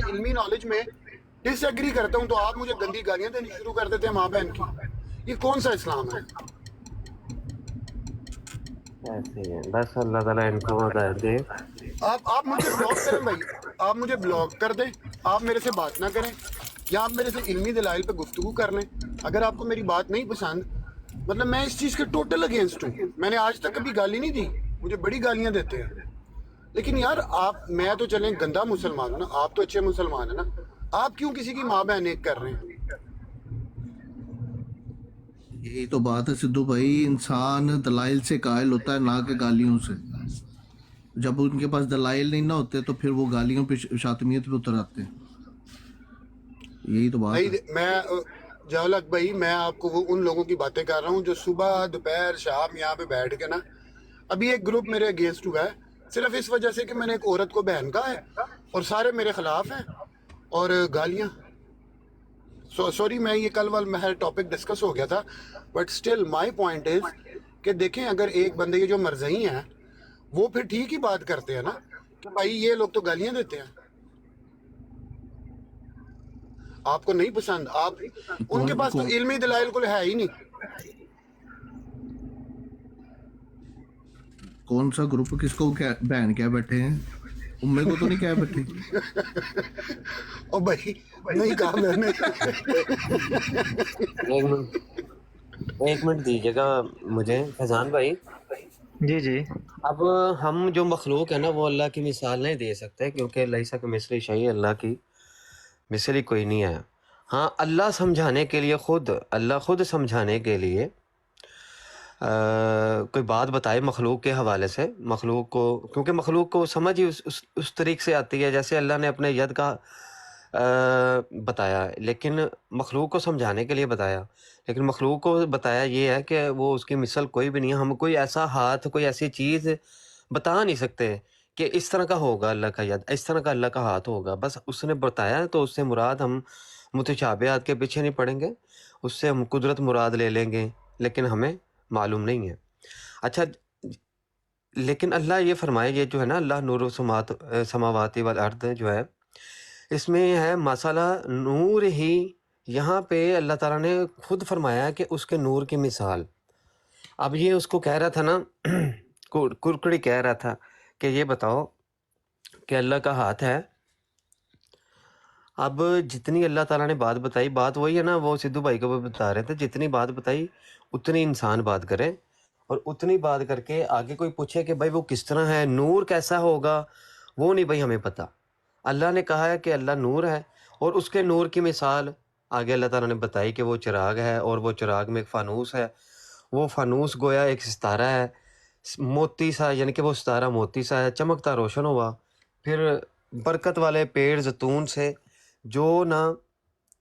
علمی نالج میں ڈس ایگری کرتا ہوں تو آپ مجھے گندی گالیاں دینی شروع کر دیتے ہیں ماں بہن کی. یہ کون سا اسلام ہے؟ ایسے ہی ہے بس، اللہ تعالیٰ ان کو ہدایت دے. آپ مجھے بلاک کریں بھائی، آپ مجھے بلاک کر دیں، آپ میرے سے بات نہ کریں، یا آپ میرے سے علمی دلائل پہ گفتگو کر لیں. اگر آپ کو میری بات نہیں پسند، مطلب میں اس چیز کے ٹوٹل اگینسٹ ہوں. میں نے آج تک کبھی گالی نہیں دی، مجھے بڑی گالیاں دیتے ہیں. لیکن یار آپ، میں تو چلیں گندا مسلمان ہوں نا، آپ تو اچھے مسلمان ہیں نا، آپ کیوں کسی کی ماں بہن ایک کر رہے ہیں؟ یہی تو بات ہے سدھو بھائی، انسان دلائل سے قائل ہوتا ہے نہ کہ گالیوں سے. جب ان کے پاس دلائل نہیں نہ ہوتے تو پھر وہ گالیوں پہ شاطمیت پہ اتر آتے ہیں. یہی تو بات بھائی ہے. میں جولک بھائی، میں آپ کو وہ ان لوگوں کی باتیں کر رہا ہوں جو صبح دوپہر شام یہاں پہ بیٹھ کے نا، ابھی ایک گروپ میرے اگینسٹ ہوا ہے صرف اس وجہ سے کہ میں نے ایک عورت کو بہن کہا ہے اور سارے میرے خلاف ہیں اور گالیاں. سوری، میں یہ کل والے ٹاپک ڈسکس ہو گیا تھا، but still my point is کہ دیکھیں اگر ایک بندے کے جو مرزئی ہیں وہ پھر ٹھیک ہی بات کرتے ہیں نا کہ بھائی یہ لوگ تو گالیاں دیتے ہیں. آپ کو نہیں پسند، آپ ان کے پاس تو علمی دلائل کو ہے ہی نہیں. کون سا گروپ کس کو بہن کیا بیٹھے ہیں؟ امے کو تو نہیں کیا بیٹھے. اور بھائی نہیں کہا میں نے. ایک منٹ دیجیے گا مجھے فیضان بھائی. جی جی. اب ہم جو مخلوق ہے نا وہ اللہ کی مثال نہیں دے سکتے، کیونکہ لیسا کمثلہ شیء، اللہ کی مثل ہی کوئی نہیں ہے. ہاں اللہ سمجھانے کے لیے اللہ خود سمجھانے کے لیے کوئی بات بتائے مخلوق کے حوالے سے، مخلوق کو، کیونکہ مخلوق کو سمجھ ہی اس طریقے سے آتی ہے جیسے اللہ نے اپنے ید کا بتایا، لیکن مخلوق کو سمجھانے کے لیے بتایا. لیکن مخلوق کو بتایا یہ ہے کہ وہ اس کی مثل کوئی بھی نہیں ہے. ہم کوئی ایسا ہاتھ، کوئی ایسی چیز بتا نہیں سکتے کہ اس طرح کا ہوگا اللہ کا ید، اس طرح کا اللہ کا ہاتھ ہوگا. بس اس نے بتایا تو اس سے مراد ہم متشابہات کے پیچھے نہیں پڑیں گے، اس سے ہم قدرت مراد لے لیں گے، لیکن ہمیں معلوم نہیں ہے. اچھا، لیکن اللہ یہ فرمائے، یہ جو ہے نا اللہ نور السماوات والارض جو ہے، اس میں ہے مسئلہ نور ہی. یہاں پہ اللہ تعالیٰ نے خود فرمایا ہے کہ اس کے نور کی مثال. اب یہ اس کو کہہ رہا تھا نا کرکڑی کہہ رہا تھا کہ یہ بتاؤ کہ اللہ کا ہاتھ ہے. اب جتنی اللہ تعالیٰ نے بات بتائی، بات وہی ہے نا، وہ سدھو بھائی کو بھی بتا رہے تھے، جتنی بات بتائی اتنی انسان بات کرے، اور اتنی بات کر کے آگے کوئی پوچھے کہ بھائی وہ کس طرح ہے، نور کیسا ہوگا، وہ نہیں بھائی ہمیں پتہ. اللہ نے کہا ہے کہ اللہ نور ہے، اور اس کے نور کی مثال آگے اللہ تعالیٰ نے بتائی کہ وہ چراغ ہے، اور وہ چراغ میں ایک فانوس ہے. وہ فانوس گویا ایک ستارہ ہے موتی سا، یعنی کہ وہ ستارہ موتی سا ہے، چمکتا روشن ہوا. پھر برکت والے پیڑ زیتون سے جو نہ،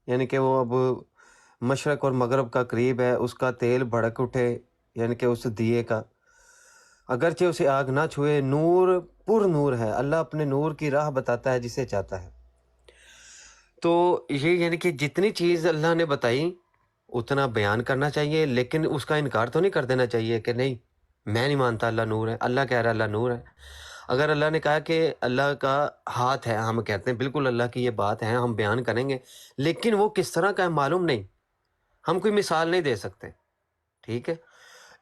یعنی کہ وہ اب مشرق اور مغرب کا قریب ہے، اس کا تیل بھڑک اٹھے، یعنی کہ اس دیے کا، اگرچہ اسے آگ نہ چھوئے. نور پر نور ہے، اللہ اپنے نور کی راہ بتاتا ہے جسے چاہتا ہے. تو یہ یعنی کہ جتنی چیز اللہ نے بتائی اتنا بیان کرنا چاہیے، لیکن اس کا انکار تو نہیں کر دینا چاہیے کہ نہیں میں نہیں مانتا اللہ نور ہے. اللہ کہہ رہا ہے اللہ نور ہے. اگر اللہ نے کہا کہ اللہ کا ہاتھ ہے، ہم کہتے ہیں بالکل اللہ کی یہ بات ہے، ہم بیان کریں گے، لیکن وہ کس طرح کا ہے معلوم نہیں، ہم کوئی مثال نہیں دے سکتے. ٹھیک ہے،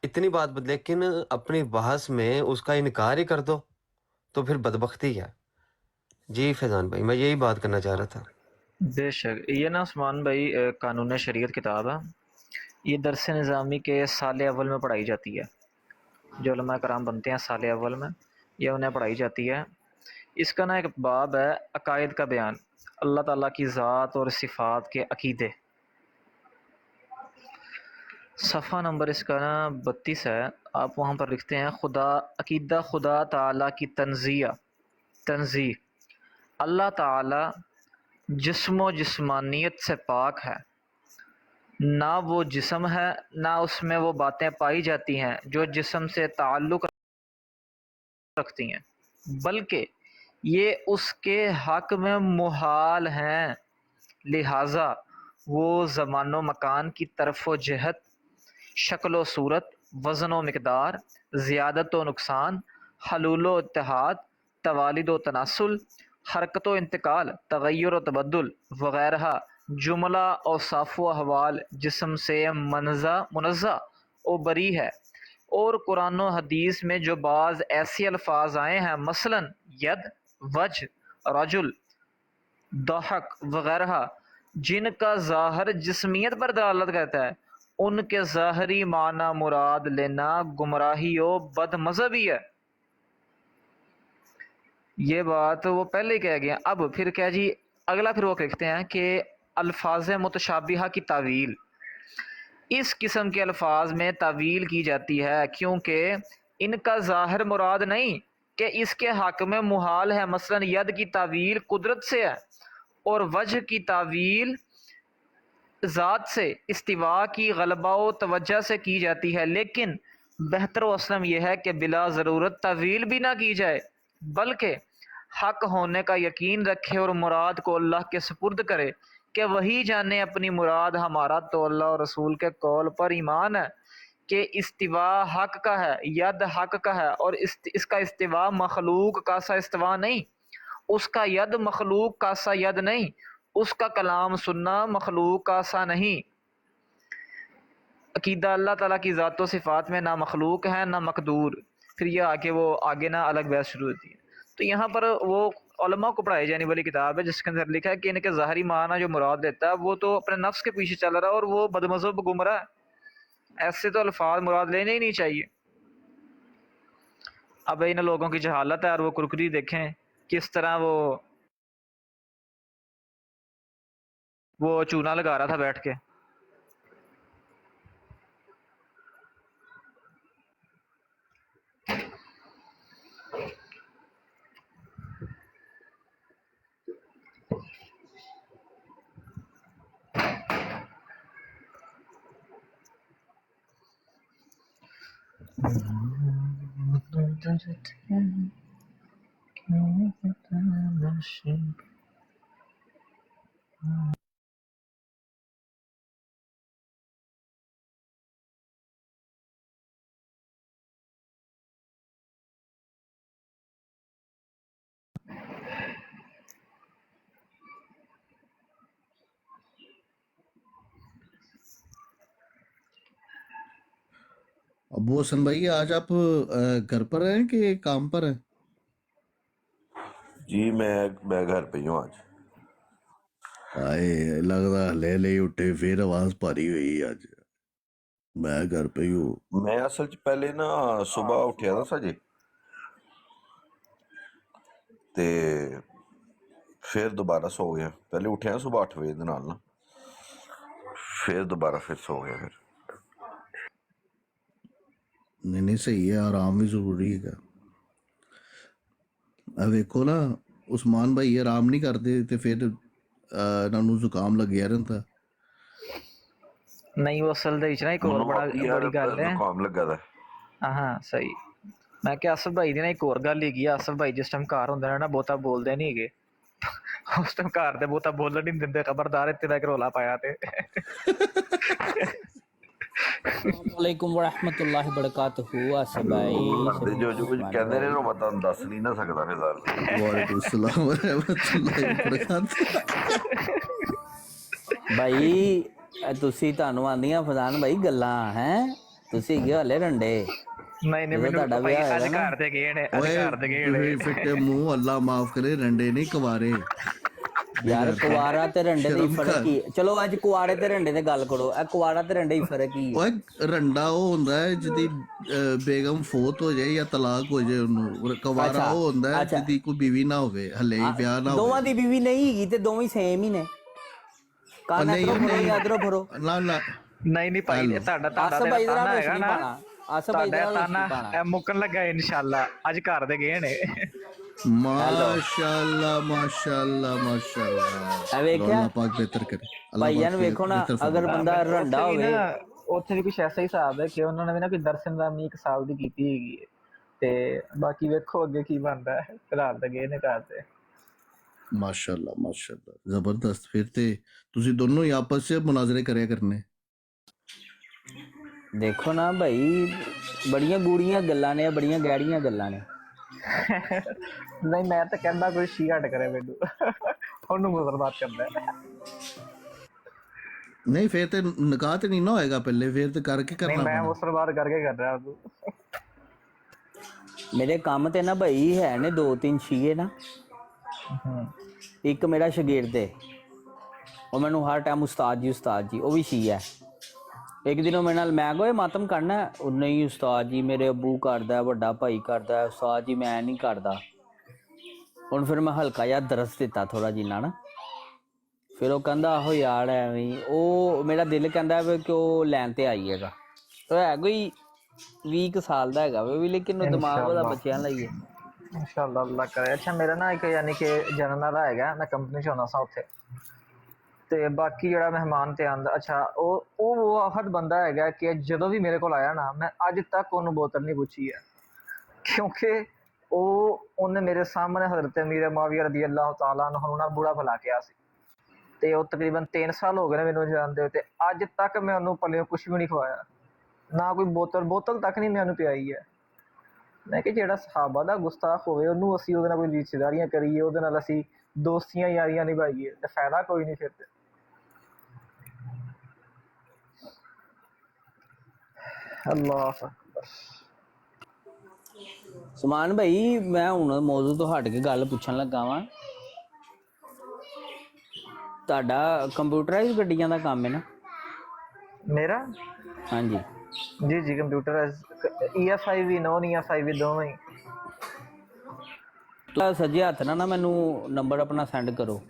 اتنی بات لیکن اپنی بحث میں اس کا انکار ہی کر دو تو پھر بدبختی ہے. جی فیضان بھائی، میں یہی بات کرنا چاہ رہا تھا. بے شک. یہ نا عثمان بھائی قانون شریعت کتاب ہے، یہ درس نظامی کے سال اول میں پڑھائی جاتی ہے. جو علماء کرام بنتے ہیں سال اول میں، یہ انہیں پڑھائی جاتی ہے. اس کا نا ایک باب ہے عقائد کا بیان، اللہ تعالیٰ کی ذات اور صفات کے عقیدے. صفحہ نمبر اس کا نا 32 ہے. آپ وہاں پر لکھتے ہیں عقیدہ خدا تعالیٰ کی تنزیہ. اللہ تعالیٰ جسم و جسمانیت سے پاک ہے، نہ وہ جسم ہے نہ اس میں وہ باتیں پائی جاتی ہیں جو جسم سے تعلق رکھتی ہیں، بلکہ یہ اس کے حق میں محال ہیں. لہٰذا وہ زمان و مکان کی طرف و جہت، شکل و صورت، وزن و مقدار، زیادت و نقصان، حلول و اتحاد، توالد و تناسل، حرکت و انتقال، تغیر و تبدل وغیرہ جملہ اور صاف و احوال جسم سے منزہ و بری ہے۔ اور قرآن و حدیث میں جو بعض ایسے الفاظ آئے ہیں مثلاً ید، وجہ، رجل، ضحک وغیرہ جن کا ظاہر جسمیت پر دلالت کرتا ہے، ان کے ظاہری معنی مراد لینا گمراہی و بد مذہبی ہے۔ یہ بات وہ پہلے ہی کہہ گیا۔ اب پھر کیا جی، اگلا پھر وہ لکھتے ہیں کہ الفاظ متشابہہ کی تعویل، اس قسم کے الفاظ میں تعویل کی جاتی ہے کیونکہ ان کا ظاہر مراد نہیں کہ اس کے حق میں محال ہے، مثلا ید کی تعویل قدرت سے ہے اور وجہ کی تعویل ذات سے، استواء کی غلبہ و توجہ سے کی جاتی ہے، لیکن بہتر و اسلم یہ ہے کہ بلا ضرورت تعویل بھی نہ کی جائے بلکہ حق ہونے کا یقین رکھے اور مراد کو اللہ کے سپرد کرے کہ وہی جانے اپنی مراد۔ ہمارا تو اللہ اور رسول کے قول پر ایمان ہے کہ استواء حق کا ہے، ید حق کا ہے، اور اس کا استواء مخلوق کا سا استواء نہیں، اس کا ید مخلوق کا سا ید نہیں، اس کا کلام سننا مخلوق کا سا نہیں۔ عقیدہ اللہ تعالیٰ کی ذات و صفات میں نہ مخلوق ہے نہ مقدور۔ پھر یہ آگے نہ الگ بحث شروع ہوتی ہے۔ تو یہاں پر وہ علماء کو پڑھائی جانے والی کتاب ہے جس کے اندر لکھا ہے کہ ان کے ظاہری معنی جو مراد لیتا ہے وہ تو اپنے نفس کے پیچھے چل رہا ہے اور وہ بد مذہب گمراہ ہے، ایسے تو الفاظ مراد لینے ہی نہیں چاہیے۔ اب ان لوگوں کی جہالت ہے اور وہ کرکری دیکھیں کس طرح وہ چونا لگا رہا تھا بیٹھ کے۔ ابو حسن بھائی آج آپ گھر پر ہیں کہ کام پر ہیں؟ جی میں گھر پہ ہی ہوں آج۔ آئے لگ رہا لے لے اٹھے پھر آواز پاری ہوئی آج۔ میں گھر پہ ہی ہوں۔ میں اصل چ پہلے نا صبح اٹھیا نا سجے تے پھر دوبارہ سو گیا۔ پہلے اٹھیا صبح 8 بجے دے نال نا، پھر دوبارہ پھر سو گیا۔ پھر نہیں صحیح ہے، آرام بھی ضروری ہے۔ اب ویکھو نا عثمان بھائی آرام نہیں کرتے تے پھر انہاں نوں زکام لگیا رہتا۔ نہیں وہ اصل دے وچ نا ایک اور بڑی گل ہے۔ زکام لگا دا ہاں صحیح۔ میں کہ آصف بھائی دی نا ایک اور گل ہی آصف بھائی جس ٹائم گھر ہوندے نے نا بہتا بولدے نہیں ہیگے، اس ٹائم گھر دے بہتا بولن نہیں دندے، خبردار اتنے تک رولا پایا تے۔ السلام علیکم ورحمۃ اللہ وبرکاتہ۔ آصف بھائی جو کچھ کہندے نے میں تانوں دس نہیں نہ سکدا فی الحال۔ وعلیکم السلام ورحمۃ اللہ وبرکاتہ۔ بھائی تسی تانوں آندیاں فضان بھائی گلاں ہیں، تسی گئے ہلے رنڈے۔ نہیں نہیں مینوں پتہ ہی اج گھر تے گئے نے، اج گھر تے گئے نے۔ فٹے منہ اللہ معاف کرے، رنڈے نہیں کوارے۔ یار کوارا تے رنڈے دی فرق کی؟ چلو اج کوارے تے رنڈے تے گل کرو، اے کوارا تے رنڈے دی فرق کی؟ اوے رنڈا وہ ہوندا ہے جدی بیگم فوت ہو جائے یا طلاق ہو جائے انہوں، کوارا وہ ہوندا ہے جدی کوئی بیوی نہ ہوئے، ہلے ہی بیاہ نہ ہوئے۔ دوواں دی بیوی نہیں ہی تے دوویں سیم ہی نے۔ کان ادھروں پھرو یا ادھروں پھرو۔ نہیں بھائی تہاڈا آصف بھائی ذرا روشنی پانا، آصف بھائی ذرا روشنی پانا۔ اے مکن لگا انشاءاللہ، اج گھر دے گئے نے۔ ماشاءاللہ ماشاءاللہ ماشاءاللہ، اللہ پاک بہتر کرے۔ بھائی جان ویکھو نا اگر بندہ رنڈا ہوئے، اوتھے بھی کچھ ایسا ہی حساب ہے کہ انہوں نے بھی نا کوئی درس نظامی 1 سال دی کیتی ہیگی ہے تے باقی ویکھو اگے کی بندا ہے۔ فی الحال تے گئے نے گھر تے۔ ماشاءاللہ ماشاءاللہ زبردست۔ پھر تے تسی دونوں ہی آپس سے مناظرے کریا کرنے۔ دیکھو نا بھائی بڑیاں گوڑیاں گلاں نے، بڑیاں گہریاں گلاں نے۔ ਨਹੀਂ ਮੈਂ ਤਾਂ ਕਹਿੰਦਾ ਕੋਈ ਸ਼ੀਆ ਹਟ ਕਰੇ ਮੈਨੂੰ ਉਹਨੂੰ ਮੁਸਲਮਾਨ ਕਰਦਾ ਹੈ। ਨਹੀਂ ਫਿਰ ਤੇ ਨਿਕਾਹ ਤੇ ਨਹੀਂ ਨਾ ਹੋਏਗਾ ਪਹਿਲੇ, ਫਿਰ ਤੇ ਕਰਕੇ ਨਹੀਂ ਕਰਨਾ ਮੈਂ ਪੈਣਾ। ਮੁਸਲਮਾਨ ਕਰਕੇ ਕਰ ਰਿਹਾ ਉਹਨੂੰ। ਮੇਰੇ ਕੰਮ ਤੇ ਨਾ ਭਾਈ ਹੈ ਨੇ 2-3 ਸ਼ੀਏ ਨਾ। ਇੱਕ ਮੇਰਾ ਸ਼ਾਗਿਰਦ ਹੈ, ਉਹ ਮੈਨੂੰ ਹਰ ਟਾਈਮ ਉਸਤਾਦ ਜੀ ਉਹ ਵੀ ਸ਼ੀਆ ਹੈ। ਇੱਕ ਦਿਨ ਉਹ ਮੇਰੇ ਨਾਲ ਮੈਂ ਕਿਹਾ ਮਾਤਮ ਕਰਨਾ ਹੈ? ਉਹ ਨਹੀਂ ਉਸਤਾਦ ਜੀ ਮੇਰੇ ਅੱਬੂ ਕਰਦਾ, ਵੱਡਾ ਭਾਈ ਕਰਦਾ, ਉਸਤਾਦ ਜੀ ਮੈਂ ਨਹੀਂ ਕਰਦਾ। ਹੁਣ ਫਿਰ ਮੈਂ ਹਲਕਾ ਜਿਹਾ ਦਰਸ ਦਿੱਤਾ ਥੋੜਾ ਜਿੰਨਾ ਨਾ, ਫਿਰ ਉਹ ਕਹਿੰਦਾ ਆਹੋ ਯਾਰ ਐਵੇਂ ਹੀ। ਉਹ ਮੇਰਾ ਦਿਲ ਕਹਿੰਦਾ ਵੀ ਕਿ ਉਹ ਲੈਣ ਤੇ ਆਈਏਗਾ। ਉਹ ਹੈ ਕੋਈ 20 ਕੁ ਸਾਲ ਦਾ ਹੈਗਾ ਵੀ, ਲੇਕਿਨ ਉਹ ਦਿਮਾਗ ਉਹਦਾ ਬੱਚਿਆਂ ਲਈ ਹੈ। ਇਨਸ਼ਾਅੱਲਾ ਅੱਲਾ ਕਰੇ। ਅੱਛਾ ਮੇਰਾ ਨਾ ਇੱਕ ਯਾਨੀ ਕਿ ਜਨਮ ਵਾਲਾ ਹੈਗਾ, ਮੈਂ ਕੰਪਨੀ 'ਚ ਆਉਣਾ ਸਾਂ ਉੱਥੇ, ਤੇ ਬਾਕੀ ਜਿਹੜਾ ਮਹਿਮਾਨ ਤੇ ਆਉਂਦਾ, ਅੱਛਾ ਉਹ ਵਾਹਦ ਬੰਦਾ ਹੈਗਾ ਕਿ ਜਦੋਂ ਵੀ ਮੇਰੇ ਕੋਲ ਆਇਆ ਨਾ, ਮੈਂ ਅੱਜ ਤੱਕ ਉਹਨੂੰ ਬੋਤਲ ਨਹੀਂ ਪੁੱਛੀ ਹੈ, ਕਿਉਂਕਿ ਉਹਨੇ ਮੇਰੇ ਸਾਹਮਣੇ ਹਜ਼ਰਤ ਅਮੀਰ ਮੁਆਵੀਆ ਰਜ਼ੀ ਅੱਲਾਹ ਤਾਲਾ ਅਨਹੁ ਨਾਲ ਬੁਰਾ ਭਲਾ ਕਿਹਾ ਸੀ, ਤੇ ਉਹ ਤਕਰੀਬਨ 3 ਸਾਲ ਹੋ ਗਏ ਨੇ ਮੈਨੂੰ ਜਾਣਦੇ ਹੋਏ, ਤੇ ਅੱਜ ਤੱਕ ਮੈਂ ਉਹਨੂੰ ਪੱਲਿਓਂ ਕੁਛ ਵੀ ਨਹੀਂ ਖਵਾਇਆ, ਨਾ ਕੋਈ ਬੋਤਲ ਤੱਕ ਨਹੀਂ ਮੈਂ ਉਹਨੂੰ ਪਿਆਈ ਹੈ। ਮੈਂ ਕਿ ਜਿਹੜਾ ਸਹਾਬਾ ਦਾ ਗੁਸਤਾਖ ਹੋਵੇ ਉਹਨੂੰ ਅਸੀਂ ਉਹਦੇ ਨਾਲ ਕੋਈ ਰਿਸ਼ਤੇਦਾਰੀਆਂ ਕਰੀਏ, ਉਹਦੇ ਨਾਲ ਅਸੀਂ ਦੋਸਤੀਆਂ ਯਾਰੀਆਂ ਨਿਭਾਈਏ, ਤੇ ਫਾਇਦਾ ਕੋਈ ਨਹੀਂ ਫਿਰ ਤੇ। ਅੱਲਾਹ ਅਕਬਰ। ਸੁਮਾਨ ਭਾਈ ਮੈਂ ਹੁਣ ਮੌਜੂ ਤੋਂ ਹਟ ਕੇ ਗੱਲ ਪੁੱਛਣ ਲੱਗਾ ਵਾਂ, ਤੁਹਾਡਾ ਕੰਪਿਊਟਰਾਈਜ਼ ਗੱਡੀਆਂ ਦਾ ਕੰਮ ਹੈ ਨਾ? ਮੇਰਾ ਹਾਂਜੀ ਜੀ ਕੰਪਿਊਟਰ EFI ਵੀ ਨੋਨ EFI ਵੀ ਦੋਵੇਂ ਹੀ। ਤਾਂ ਸੱਜੇ ਹੱਥ ਨਾਲ ਨਾ ਮੈਨੂੰ ਨੰਬਰ ਆਪਣਾ ਸੈਂਡ ਕਰੋ।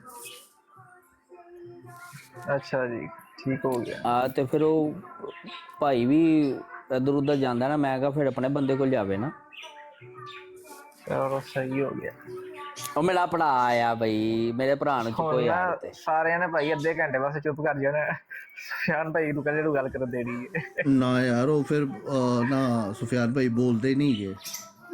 ਅੱਛਾ ਜੀ ਠੀਕ ਹੋ ਗਿਆ। ਆ ਤੇ ਫਿਰ ਉਹ ਭਾਈ ਵੀ ਇੱਧਰ ਉੱਧਰ ਜਾਂਦਾ ਨਾ, ਮੈਂ ਕਿਹਾ ਫਿਰ ਆਪਣੇ ਬੰਦੇ ਕੋਲ ਜਾਵੇ ਨਾ। ਚਲੋ ਸਹੀ ਹੋ ਗਿਆ। ਉਹ ਮੇਰਾ ਭਰਾ ਆਇਆ ਬਈ, ਮੇਰੇ ਭਰਾ ਨੂੰ ਚੁੱਕੋ ਹੁਣ ਯਾਰ। ਨਾ ਤੇ ਸਾਰਿਆਂ ਨੇ ਭਾਈ ਅੱਧੇ ਘੰਟੇ ਵਾਸਤੇ ਚੁੱਪ ਕਰ ਜਾਣਾ, ਸੁਫਿਆਨ ਭਾਈ ਨੂੰ ਕਹਿੰਦੇ ਨੂੰ ਗੱਲ ਕਰਨ ਦੇਣੀ ਹੈ। ਨਾ ਯਾਰ ਉਹ ਫਿਰ ਨਾ ਸੁਫਿਆਨ ਭਾਈ ਬੋਲਦੇ ਨਹੀਂ ਗੇ।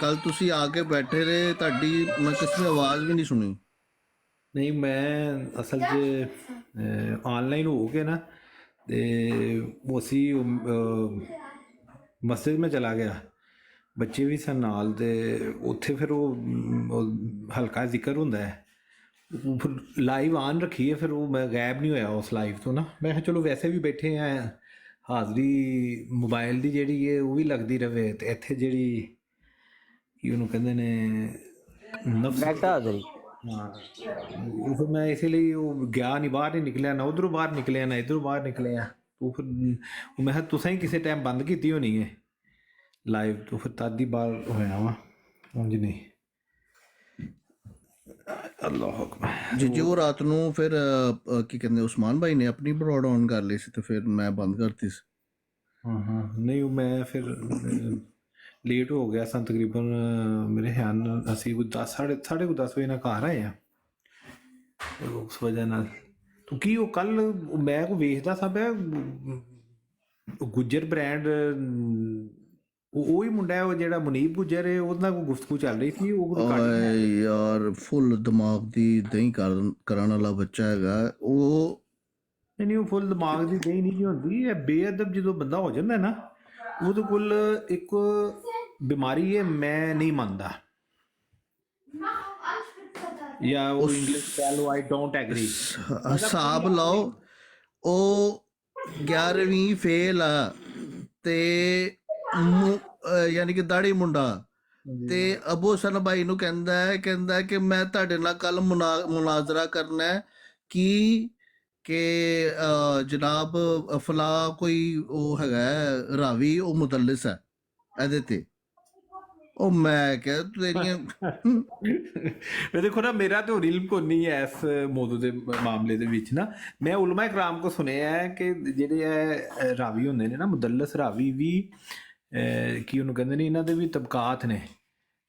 ਕੱਲ ਤੁਸੀਂ ਆ ਕੇ ਬੈਠੇ ਰਹੇ, ਤੁਹਾਡੀ ਮੈਂ ਕਿਸੇ ਦੀ ਆਵਾਜ਼ ਵੀ ਨਹੀਂ ਸੁਣੀ। ਨਹੀਂ ਮੈਂ ਅਸਲ 'ਚ ਆਨਲਾਈਨ ਹੋ ਕੇ ਨਾ ਤੇ ਅਸੀਂ ਮਸਜਿਦ ਮੈਂ ਚਲਾ ਗਿਆ, ਬੱਚੇ ਵੀ ਸਨ ਨਾਲ, ਤੇ ਉੱਥੇ ਫਿਰ ਉਹ ਹਲਕਾ ਜ਼ਿਕਰ ਹੁੰਦਾ ਹੈ, ਫਿਰ ਲਾਈਵ ਆਨ ਰੱਖੀਏ, ਫਿਰ ਉਹ ਮੈਂ ਗਾਇਬ ਨਹੀਂ ਹੋਇਆ ਉਸ ਲਾਈਵ ਤੋਂ ਨਾ। ਮੈਂ ਕਿਹਾ ਚਲੋ ਵੈਸੇ ਵੀ ਬੈਠੇ ਆ, ਹਾਜ਼ਰੀ ਮੋਬਾਈਲ ਦੀ ਜਿਹੜੀ ਹੈ ਉਹ ਵੀ ਲੱਗਦੀ ਰਵੇ, ਤੇ ਇੱਥੇ ਜਿਹੜੀ ਕੀ ਉਹਨੂੰ ਕਹਿੰਦੇ ਨੇ ਨਫਸ ਡਾਇਰੈਕਟ ਹਾਜ਼ਰੀ। ਹਾਂ ਉਹ ਫਿਰ ਮੈਂ ਇਸੇ ਲਈ ਉਹ ਗਿਆ ਨਹੀਂ, ਬਾਹਰ ਨਹੀਂ ਨਿਕਲਿਆ, ਨਾ ਉਧਰੋਂ ਬਾਹਰ ਨਿਕਲਿਆ ਨਾ ਇੱਧਰੋਂ ਬਾਹਰ ਨਿਕਲਿਆ। ਉਹ ਫਿਰ ਮੈਂ ਕਿਹਾ ਤੁਸੀਂ ਹੀ ਕਿਸੇ ਟਾਈਮ ਬੰਦ ਕੀਤੀ ਹੋਣੀ ਹੈ ਲਾਈਵ, ਤੋਂ ਫਿਰ ਤਦ ਹੀ ਬਾਹਰ ਹੋਇਆ ਵਾ, ਉਂਝ ਨਹੀਂ। ਅੱਲਾਹੁ ਅਕਬਰ। ਜੀ ਉਹ ਰਾਤ ਨੂੰ ਫਿਰ ਕੀ ਕਹਿੰਦੇ ਉਸਮਾਨ ਭਾਈ ਨੇ ਆਪਣੀ ਬਰੋਡ ਔਨ ਕਰ ਲਈ ਸੀ, ਤੇ ਫਿਰ ਮੈਂ ਬੰਦ ਕਰਤੀ ਸੀ। ਹਾਂ ਨਹੀਂ ਉਹ ਮੈਂ ਫਿਰ ਲੇਟ ਹੋ ਗਿਆ ਸਾਂ ਤਕਰੀਬਨ, ਮੇਰੇ ਖਿਆਲ ਨਾਲ ਅਸੀਂ ਕੋਈ 10 ਸਾਢੇ 10 ਵਜੇ ਨਾਲ ਘਰ ਆਏ ਆ, ਉਸ ਵਜ੍ਹਾ ਨਾਲ। ਤੂੰ ਕੀ ਉਹ ਕੱਲ ਮੈਂ ਕੋ ਵੇਖਦਾ ਸਾਂ ਮੈਂ ਗੁੱਜਰ ਬ੍ਰਾਂਡ, ਉਹ ਹੀ ਮੁੰਡਾ ਉਹ ਜਿਹੜਾ ਮੁਨੀਬ ਗੁੱਜਰ ਹੈ, ਉਹਦੇ ਨਾਲ ਕੋਈ ਗੁਫ਼ਤਗੂ ਚੱਲ ਰਹੀ ਸੀ। ਉਹ ਓਏ ਯਾਰ ਫੁੱਲ ਦਿਮਾਗ ਦੀ ਦਹੀਂ ਕਰਨ ਵਾਲਾ ਬੱਚਾ ਹੈਗਾ ਉਹ। ਨਹੀਂ ਉਹ ਫੁੱਲ ਦਿਮਾਗ ਦੀ ਦਹੀਂ ਨਹੀਂ ਹੁੰਦੀ, ਇਹ ਬੇਅਦਬ ਜਦੋਂ ਬੰਦਾ ਹੋ ਜਾਂਦਾ ਨਾ, ਉਹਦੇ ਕੋਲ ਇੱਕ ਬਿਮਾਰੀ ਹੈ, ਮੈਂ ਨਹੀਂ ਮੰਨਦਾ, ਜਾਂ ਉਹ ਇੰਗਲਿਸ਼ ਕਹਿ ਲਓ ਆਈ ਡੋਂਟ ਐਗਰੀ। ਹਿਸਾਬ ਲਾਓ ਉਹ 11ਵੀਂ ਫੇਲ ਆ, ਤੇ ਯਾਨੀ ਕਿ ਦਾੜੀ ਮੁੰਡਾ, ਤੇ ਅਬੂ ਹਸਨ ਭਾਈ ਨੂੰ ਕਹਿੰਦਾ ਕਿ ਮੈਂ ਤੁਹਾਡੇ ਨਾਲ ਕੱਲ ਮੁਨਾਜ਼ਰਾ ਕਰਨਾ ਹੈ ਕਿ ਜਨਾਬ ਫਲਾ ਕੋਈ ਉਹ ਹੈਗਾ ਰਾਵੀ, ਉਹ ਮੁਦੱਲਿਸ ਹੈ ਇਹਦੇ ਤੇ। ਉਹ ਮੈਂ ਕਿਹਾ ਤੇਰੀਆਂ ਦੇਖੋ ਨਾ, ਮੇਰਾ ਤੇ ਇਲਮ ਕੋ ਨਹੀਂ ਹੈ ਇਸ ਮੌਜੂ ਦੇ ਮਾਮਲੇ ਦੇ ਵਿੱਚ ਨਾ। ਮੈਂ ਉਲਮਾ ਇਕਰਾਮ ਕੋ ਸੁਣਿਆ ਹੈ ਕਿ ਜਿਹੜੇ ਇਹ ਰਾਵੀ ਹੁੰਦੇ ਨੇ ਨਾ, ਮੁਦੱਲਿਸ ਰਾਵੀ ਵੀ ਕੀ ਉਹਨੂੰ ਕਹਿੰਦੇ ਨੇ, ਇਹਨਾਂ ਦੇ ਵੀ ਤਬਕਾਤ ਨੇ।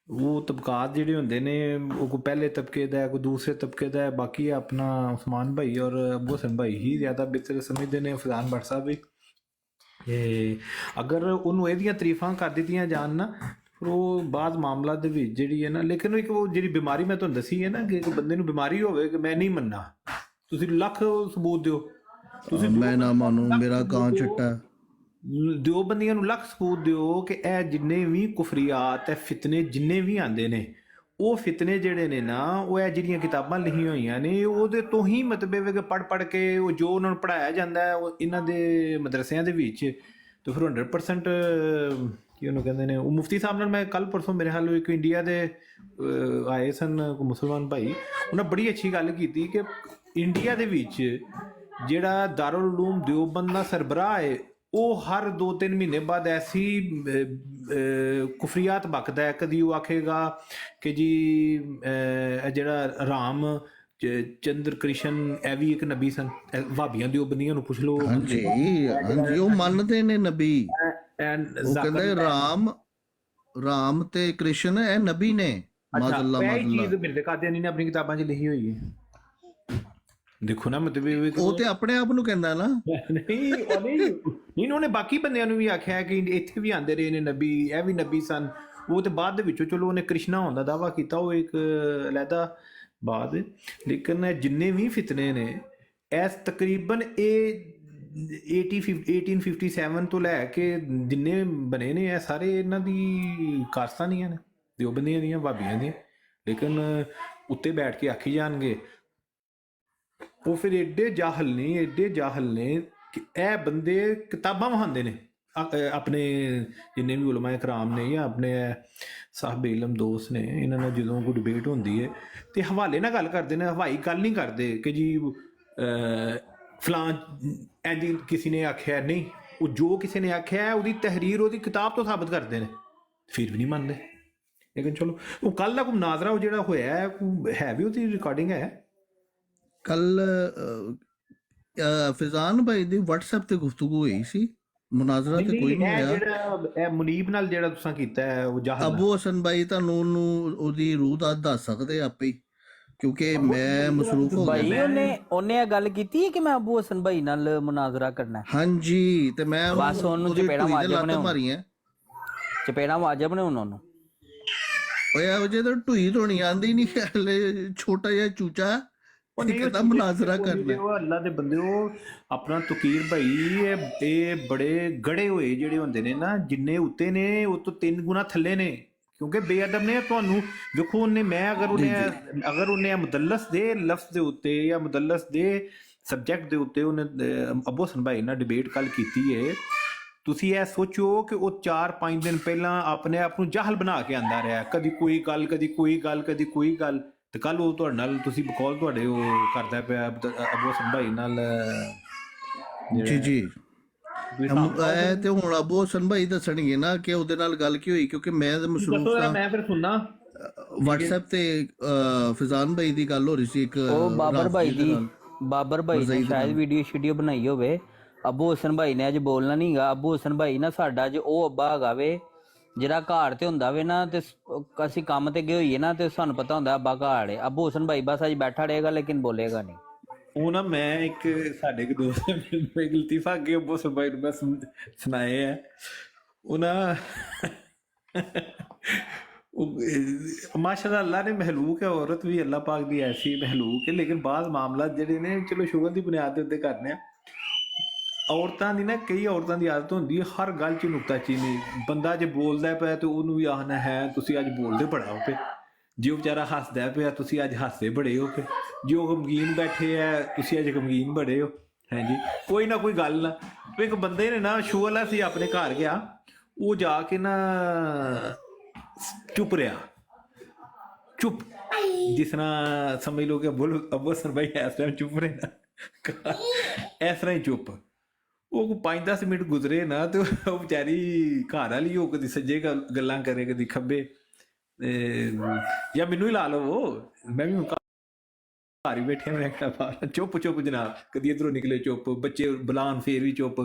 ਉਹ ਤਬਕਾਤ ਜਿਹੜੇ ਹੁੰਦੇ ਨੇ, ਉਹ ਕੋਈ ਪਹਿਲੇ ਤਬਕੇ ਦਾ, ਕੋਈ ਦੂਸਰੇ ਤਬਕੇ ਦਾ। ਬਾਕੀ ਆਪਣਾ ਉਸਮਾਨ ਭਾਈ ਔਰ ਅਬੂ ਹਸਨ ਭਾਈ ਹੀ ਜ਼ਿਆਦਾ ਬਿਹਤਰ ਸਮਝਦੇ ਨੇ, ਫਜ਼ਾਨ ਭੱਟ ਸਾਹਿਬ ਵੀ। ਅਗਰ ਉਹਨੂੰ ਇਹਦੀਆਂ ਤਾਰੀਫਾਂ ਕਰ ਦਿੱਤੀਆਂ ਜਾਣ ਨਾ, ਪਰ ਉਹ ਬਾਅਦ ਮਾਮਲਾ ਦੇ ਵਿੱਚ ਜਿਹੜੀ ਹੈ ਨਾ, ਲੇਕਿਨ ਇੱਕ ਉਹ ਜਿਹੜੀ ਬਿਮਾਰੀ ਮੈਂ ਤੁਹਾਨੂੰ ਦੱਸੀ ਹੈ ਨਾ ਕਿ ਇੱਕ ਬੰਦੇ ਨੂੰ ਬਿਮਾਰੀ ਹੋਵੇ ਕਿ ਮੈਂ ਨਹੀਂ ਮੰਨਣਾ, ਤੁਸੀਂ ਲੱਖ ਸਬੂਤ ਦਿਓ, ਤੁਸੀਂ ਮੈਂ ਨਾ ਮਾਨੂੰ, ਮੇਰਾ ਕਾਂ ਚਿੱਟਾ। ਦਿਓ ਬੰਦੀਆਂ ਨੂੰ ਲੱਖ ਸਬੂਤ ਦਿਓ ਕਿ ਇਹ ਜਿੰਨੇ ਵੀ ਕੁਫਰੀਆਤ ਹੈ, ਫਿਤਨੇ ਜਿੰਨੇ ਵੀ ਆਉਂਦੇ ਨੇ, ਉਹ ਫਿਤਨੇ ਜਿਹੜੇ ਨੇ ਨਾ, ਉਹ ਇਹ ਜਿਹੜੀਆਂ ਕਿਤਾਬਾਂ ਲਿਖੀਆਂ ਹੋਈਆਂ ਨੇ ਉਹਦੇ ਤੋਂ ਹੀ ਮਤਲਬ ਹੈ ਕਿ ਪੜ੍ਹ ਕੇ ਉਹ ਜੋ ਉਹਨਾਂ ਨੂੰ ਪੜ੍ਹਾਇਆ ਜਾਂਦਾ ਹੈ ਉਹ ਇਹਨਾਂ ਦੇ ਮਦਰਸਿਆਂ ਦੇ ਵਿੱਚ, ਤੇ ਫਿਰ 100% ਕੀ ਉਹਨੂੰ ਕਹਿੰਦੇ ਨੇ, ਉਹ ਮੁਫਤੀ ਸਾਹਿਬ ਨਾਲ ਮੈਂ ਕੱਲ ਪਰਸੋਂ ਮੇਰੇ ਹਾਲ ਇੱਕ ਇੰਡੀਆ ਦੇ ਆਏ ਸਨ ਮੁਸਲਮਾਨ ਭਾਈ, ਉਹਨਾਂ ਬੜੀ ਅੱਛੀ ਗੱਲ ਕੀਤੀ ਕਿ ਇੰਡੀਆ ਦੇ ਵਿੱਚ ਜਿਹੜਾ ਦਾਰੁਲ ਉਲੂਮ ਦਿਓਬੰਦ ਦਾ ਸਰਬਰਾਹ ਹੈ ਉਹ ਹਰ 2-3 ਮਹੀਨੇ ਬਾਅਦ ਐਸੀ ਕੁਫਰੀਆਤ ਬਕਦਾ ਹੈ। ਕਦੀ ਉਹ ਆਖੇਗਾ ਕਿ ਜੀ ਇਹ ਜਿਹੜਾ ਰਾਮ ਚੰਦਰ ਕ੍ਰਿਸ਼ਨ ਇਹ ਵੀ ਇੱਕ ਨਬੀ ਸਨ, ਵਾਬੀਆਂ ਦਿਓਬੰਦੀਆਂ ਨੂੰ ਪੁੱਛ ਲਓ। ਹਾਂਜੀ ਹਾਂਜੀ, ਉਹ ਮੰਨਦੇ ਨੇ ਨਬੀ, ਉਹ ਕਹਿੰਦੇ ਰਾਮ ਤੇ ਕ੍ਰਿਸ਼ਨ ਇਹ ਨਬੀ ਨੇ। ਮਾਜ਼ੱਲਾ ਇਹ ਚੀਜ਼ ਮੇਰੇ ਕਾਦੀਆਨੀ ਨੇ ਆਪਣੀ ਕਿਤਾਬਾਂ 'ਚ ਲਿਖੀ ਹੋਈ ਹੈ। ਦੇਖੋ ਨਾ ਮਤਲਬ ਉਹ ਤੇ ਆਪਣੇ ਆਪ ਨੂੰ ਕਹਿੰਦਾ ਨਾ, ਨਹੀਂ ਉਹਨੇ ਬਾਕੀ ਬੰਦਿਆਂ ਨੂੰ ਵੀ ਆਖਿਆ ਕਿ ਇੱਥੇ ਵੀ ਆਂਦੇ ਰਹੇ ਨੇ ਨਬੀ, ਇਹ ਵੀ ਨਬੀ ਸਨ। ਉਹ ਤੇ ਬਾਅਦ ਦੇ ਵਿੱਚੋਂ ਚਲੋ ਉਹਨੇ ਕ੍ਰਿਸ਼ਨਾ ਹੋਣ ਦਾ ਦਾਅਵਾ ਕੀਤਾ, ਉਹ ਇੱਕ ਅਲੱਗਾ ਬਾਤ, ਲੇਕਿਨ ਜਿੰਨੇ ਵੀ ਫਿਤਨੇ ਨੇ ਇਸ ਤਕਰੀਬਨ ਇਹ 1857 ਤੋਂ ਲੈ ਕੇ ਜਿੰਨੇ ਬਣੇ ਨੇ ਇਹ ਸਾਰੇ ਇਹਨਾਂ ਦੀ ਕਾਰਸਤਾਨੀਆਂ ਨੇ, ਦਿਓਬੰਦੀਆਂ ਦੀਆਂ, ਵਾਬੀਆਂ ਦੀਆਂ। ਲੇਕਿਨ ਉੱਤੇ ਬੈਠ ਕੇ ਆਖੀ ਜਾਣਗੇ। ਉਹ ਫਿਰ ਏਡੇ ਜਾਹਲ ਨੇ ਕਿ ਇਹ ਬੰਦੇ ਕਿਤਾਬਾਂ ਵਹਾਉਂਦੇ ਨੇ ਆਪਣੇ ਜਿੰਨੇ ਵੀ ਉਲਮਾ ਇਕਰਾਮ ਨੇ ਜਾਂ ਆਪਣੇ ਸਾਹਬੇ ਇਲਮ ਦੋਸਤ ਨੇ, ਇਹਨਾਂ ਨਾਲ ਜਦੋਂ ਕੋਈ ਡਿਬੇਟ ਹੁੰਦੀ ਹੈ ਤੇ ਹਵਾਲੇ ਨਾਲ ਗੱਲ ਕਰਦੇ ਨੇ, ਹਵਾਈ ਗੱਲ ਨਹੀਂ ਕਰਦੇ ਕਿ ਜੀ ਫਲਾਂ ਇੰਜ ਕਿਸੇ ਨੇ ਆਖਿਆ, ਨਹੀਂ, ਉਹ ਜੋ ਕਿਸੇ ਨੇ ਆਖਿਆ ਉਹਦੀ ਤਹਿਰੀਰ ਉਹਦੀ ਕਿਤਾਬ ਤੋਂ ਸਾਬਤ ਕਰਦੇ ਨੇ, ਫਿਰ ਵੀ ਨਹੀਂ ਮੰਨਦੇ। ਲੇਕਿਨ ਚਲੋ ਉਹ ਕੱਲ ਦਾ ਕੋਈ ਮੁਨਾਜ਼ਰਾ ਉਹ ਜਿਹੜਾ ਹੋਇਆ ਹੈ ਵੀ ਉਹਦੀ ਰਿਕਾਰਡਿੰਗ ਹੈ। ਕੱਲ ਫਿਜ਼ਾਨ ਭਾਈ ਦੀ WhatsApp ਤੇ ਗੁਫ਼ਤਗੂ ਹੋਈ ਸੀ, ਮੁਨਾਜ਼ਰਾ ਤੇ ਕੋਈ ਨਹੀਂ ਹੋਇਆ। ਜਿਹੜਾ ਇਹ ਮੁਨੀਬ ਨਾਲ ਜਿਹੜਾ ਤੁਸੀਂ ਕੀਤਾ ਹੈ ਉਹ ਜਾਹਲ ਅਬੂ ਹਸਨ ਭਾਈ ਤੁਹਾਨੂੰ ਉਹਦੀ ਰੂਹ ਦਾ ਦੱਸ ਸਕਦੇ ਆਪੇ ਹੀ, ਕਿਉਂਕਿ ਮੈਂ ਮਸਰੂਫ ਹੋ ਭਾਈ ਗਿਆ। ਉਹਨੇ ਇਹ ਗੱਲ ਕੀਤੀ ਹੈ ਕਿ ਮੈਂ ਅਬੂ ਹਸਨ ਭਾਈ ਨਾਲ ਮੁਨਾਜ਼ਰਾ ਕਰਨਾ ਹੈ। ਹਾਂਜੀ, ਤੇ ਮੈਂ ਬਸ ਉਹਨੂੰ ਚਪੇੜਾ ਵਾਜਬ ਨੇ ਮਾਰੀਆਂ, ਚਪੇੜਾ ਵਾਜਬ ਨੇ ਉਹਨਾਂ ਨੂੰ। ਓਏ ਉਹ ਜੇ ਤਾਂ ਢੂਈ ਧੋਣੀ ਆਂਦੀ ਨਹੀਂ, ਹਲੇ ਛੋਟਾ ਜਿਹਾ ਚੂਚਾ ਕਿਹਦਾ ਮੁਨਾਜ਼ਰਾ ਕਰਨਾ। ਉਹ ਅੱਲਾ ਦੇ ਬੰਦੇ, ਉਹ ਆਪਣਾ ਤਕੀਰ ਭਾਈ ਇਹ ਬੜੇ ਗੜੇ ਹੋਏ ਜਿਹੜੇ ਹੁੰਦੇ ਨੇ ਨਾ, ਜਿੰਨੇ ਉੱਤੇ ਨੇ ਉਹ ਤੋਂ 3 ਗੁਣਾ ਥੱਲੇ ਨੇ, ਕਿਉਂਕਿ ਬੇਅਦਬ ਨੇ। ਤੁਹਾਨੂੰ ਵੇਖੋ ਉਹਨੇ ਅਗਰ ਉਹਨੇ ਮੁਦੱਲਸ ਦੇ ਲਫ਼ਜ਼ ਦੇ ਉੱਤੇ ਜਾਂ ਮੁਦੱਲਸ ਦੇ ਸਬਜੈਕਟ ਦੇ ਉੱਤੇ ਉਹਨੇ ਅਬੂ ਹਸਨ ਭਾਈ ਨਾਲ ਡਿਬੇਟ ਕੱਲ ਕੀਤੀ ਹੈ, ਤੁਸੀਂ ਇਹ ਸੋਚੋ ਕਿ ਉਹ 4-5 ਦਿਨ ਪਹਿਲਾਂ ਆਪਣੇ ਆਪ ਨੂੰ ਜਾਹਲ ਬਣਾ ਕੇ ਆਂਦਾ ਰਿਹਾ, ਕਦੀ ਕੋਈ ਗੱਲ, ਕਦੀ ਕੋਈ ਗੱਲ, ਕਦੀ ਕੋਈ ਗੱਲ, ਤੇ ਕੱਲ ਉਹ ਤੁਹਾਡੇ ਨਾਲ ਤੁਸੀਂ ਬਕੌਲ ਤੁਹਾਡੇ ਉਹ ਕਰਦਾ ਪਿਆ ਅਬੂ ਹਸਨ ਭਾਈ ਨਾਲ। ਜੀ ਤੇ ਹੁਣ ਅਬੂ ਹਸਨ ਭਾਈ ਦੱਸਣਗੇ ਨਾ ਕਿ ਉਹਦੇ ਨਾਲ ਗੱਲ ਕੀ ਹੋਈ, ਕਿਉਂਕਿ ਮੈਂ ਮਸਰੂਫ ਸਾਂ। ਮੈਂ ਫਿਰ ਸੁਣਨਾ WhatsApp ਤੇ ਫਿਜ਼ਾਨ ਭਾਈ ਦੀ ਗੱਲ ਹੋ ਰਹੀ ਸੀ, ਇੱਕ ਉਹ ਬਾਬਰ ਭਾਈ ਨੇ ਸ਼ਾਇਦ ਵੀਡੀਓ ਬਣਾਈ ਹੋਵੇ। ਅਬੂ ਹਸਨ ਭਾਈ ਨੇ ਅੱਜ ਬੋਲਣਾ ਨਹੀਂਗਾ। ਅਬੂ ਹਸਨ ਭਾਈ ਨਾ ਸਾਡਾ ਅੱਜ ਉਹ ਅੱਬਾ ਹੈਗਾ ਵੇ ਜਿਹੜਾ ਘਰ ਤੇ ਹੁੰਦਾ ਵੇ ਨਾ, ਤੇ ਅਸੀਂ ਕੰਮ ਤੇ ਗਏ ਹੋਈਏ ਨਾ, ਤੇ ਸਾਨੂੰ ਪਤਾ ਹੁੰਦਾ ਅੱਬਾ ਘਰ ਹੈ। ਅਬੂ ਹਸਨ ਭਾਈ ਬਸ ਅੱਜ ਬੈਠਾ ਰਹੇਗਾ ਲੇਕਿਨ ਬੋਲੇਗਾ ਨਹੀਂ। ਉਹ ਨਾ ਮੈਂ ਇੱਕ ਸਾਡੇ ਇੱਕ ਦੋਸਤ ਨੇ ਇੱਕ ਲਤੀਫਾ ਅੱਗੇ ਅਬੂ ਹਸਨ ਭਾਈ ਨੂੰ ਮੈਂ ਸੁਣਾਏ ਹੈ। ਉਹ ਨਾ ਮਾਸ਼ਾਅੱਲਾ ਅੱਲਾ ਨੇ ਮਹਿਲੂਕ ਹੈ, ਔਰਤ ਵੀ ਅੱਲਾ ਪਾਕ ਦੀ ਐਸੀ ਮਹਿਲੂਕ ਹੈ, ਲੇਕਿਨ ਬਾਅਦ ਮਾਮਲਾ ਜਿਹੜੇ ਨੇ ਚਲੋ ਸ਼ੁਗਰ ਦੀ ਬੁਨਿਆਦ ਦੇ ਉੱਤੇ ਕਰਨੇ ਆ। ਔਰਤਾਂ ਦੀ ਨਾ, ਕਈ ਔਰਤਾਂ ਦੀ ਆਦਤ ਹੁੰਦੀ ਹੈ ਹਰ ਗੱਲ 'ਚ ਨੁਕਤਾਚੀਨੀ। ਬੰਦਾ ਜੇ ਬੋਲਦਾ ਪਿਆ ਤੇ ਉਹਨੂੰ ਵੀ ਆਖਣਾ ਹੈ ਤੁਸੀਂ ਅੱਜ ਬੋਲਦੇ ਬੜਾ ਹੋ ਪਏ, ਜੇ ਉਹ ਵਿਚਾਰਾ ਹੱਸਦਾ ਪਿਆ ਤੁਸੀਂ ਅੱਜ ਹੱਸਦੇ ਬੜੇ ਹੋ ਪਏ, ਜੇ ਉਹ ਗਮਗੀਨ ਬੈਠੇ ਹੈ ਤੁਸੀਂ ਅੱਜ ਗਮਗੀਨ ਬੜੇ ਹੋ। ਹਾਂਜੀ, ਕੋਈ ਨਾ ਕੋਈ ਗੱਲ ਨਾ। ਇੱਕ ਬੰਦੇ ਨੇ ਨਾ ਸ਼ੋਅਲਾ ਸੀ ਆਪਣੇ ਘਰ ਗਿਆ, ਉਹ ਜਾ ਕੇ ਨਾ ਚੁੱਪ ਰਿਹਾ, ਚੁੱਪ, ਜਿਸ ਤਰ੍ਹਾਂ ਸਮਝ ਲਓ ਕਿ ਅਬੂ ਹਸਨ ਭਾਈ ਇਸ ਟਾਈਮ ਚੁੱਪ ਰਹੇ ਨਾ, ਇਸ ਤਰ੍ਹਾਂ ਹੀ ਚੁੱਪ। ਉਹ 5-10 ਮਿੰਟ ਗੁਜ਼ਰੇ ਨਾ ਤੇ ਉਹ ਵਿਚਾਰੀ ਘਰ ਵਾਲੀ ਉਹ ਕਦੀ ਸੱਜੇ ਗੱਲਾਂ ਕਰੇ, ਕਦੀ ਖੱਬੇ, ਜਾਂ ਮੈਨੂੰ ਹੀ ਲਾ ਲਓ, ਮੈਂ ਵੀ ਘਰ ਹੀ ਬੈਠਿਆ, ਮੈਂ ਕਿਹਾ ਚੁੱਪ ਜਨਾਬ, ਕਦੀ ਇੱਧਰੋਂ ਨਿਕਲੇ ਚੁੱਪ, ਬੱਚੇ ਬੁਲਾਉਣ ਫੇਰ ਵੀ ਚੁੱਪ।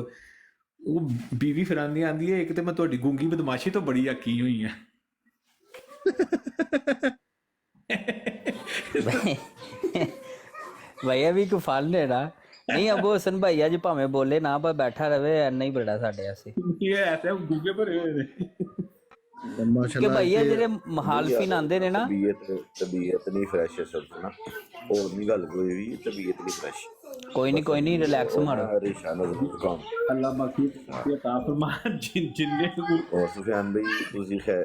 ਉਹ ਬੀਵੀ ਫਿਰ ਆਂਦੀ ਹੈ ਇੱਕ ਤੇ ਮੈਂ ਤੁਹਾਡੀ ਗੂੰਗੀ ਬਦਮਾਸ਼ੀ ਤੋਂ ਬੜੀ ਆਕੀ ਹੋਈ ਆ। ਭਈਆ ਵੀ ਕੋ ਫਲ ਨੇ ਨਾ। ਨਹੀਂ ਅਬੂ ਹਸਨ ਭਾਈ ਅੱਜ ਭਾਵੇਂ ਬੋਲੇ ਨਾ, ਪਰ ਬੈਠਾ ਰਵੇ ਇੰਨਾ ਹੀ ਬੜਾ ਸਾਡੇ ਵਾਸਤੇ। ਇਹ ਐਸੇ ਗੁੱਗੇ ਭਰੇ ਹੋਏ ਨੇ। ਕਿ ਮਾਸ਼ਾਅੱਲਾ ਭਾਈ ਇਹ ਇੱਥੇ ਜਿਹੜੇ ਮਹਾਲਫੀਨ ਆਂਦੇ ਨੇ ਨਾ, ਤਬੀਅਤ ਨਹੀਂ ਫਰੈਸ਼ ਹੈ ਸਰ ਨਾ, ਹੋਰ ਨਹੀਂ ਗੱਲ ਕੋਈ ਵੀ, ਤਬੀਅਤ ਨਹੀਂ ਫਰੈਸ਼। ਕੋਈ ਨਹੀਂ ਰਿਲੈਕਸ ਮਾਰੋ। ਪਰੇਸ਼ਾਨ ਹੋ ਕੰਮ। ਅੱਲਾਹ ਬਾਕੀ ਅਤਾ ਫਰਮਾ ਜਿੰਨੇ ਔਰ ਸੁਫਿਆਨ ਭਾਈ ਤੁਸੀਂ ਖੈਰ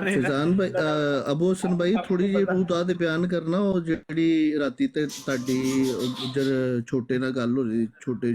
ਨੇ ਨਾ, ਫੈਜ਼ਾਨ ਭਾਈ ਅਬੂ ਹਸਨ ਭਾਈ ਥੋੜੀ ਜਿਹੀ ਰੂਹ ਤੇ ਬਿਆਨ ਕਰਨਾ, ਉਹ ਜਿਹੜੀ ਰਾਤੀ ਤੇ ਤੁਹਾਡੀ ਉਧਰ ਛੋਟੇ ਨਾਲ ਗੱਲ ਹੋ ਰਹੀ, ਛੋਟੇ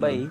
ਪੈਕ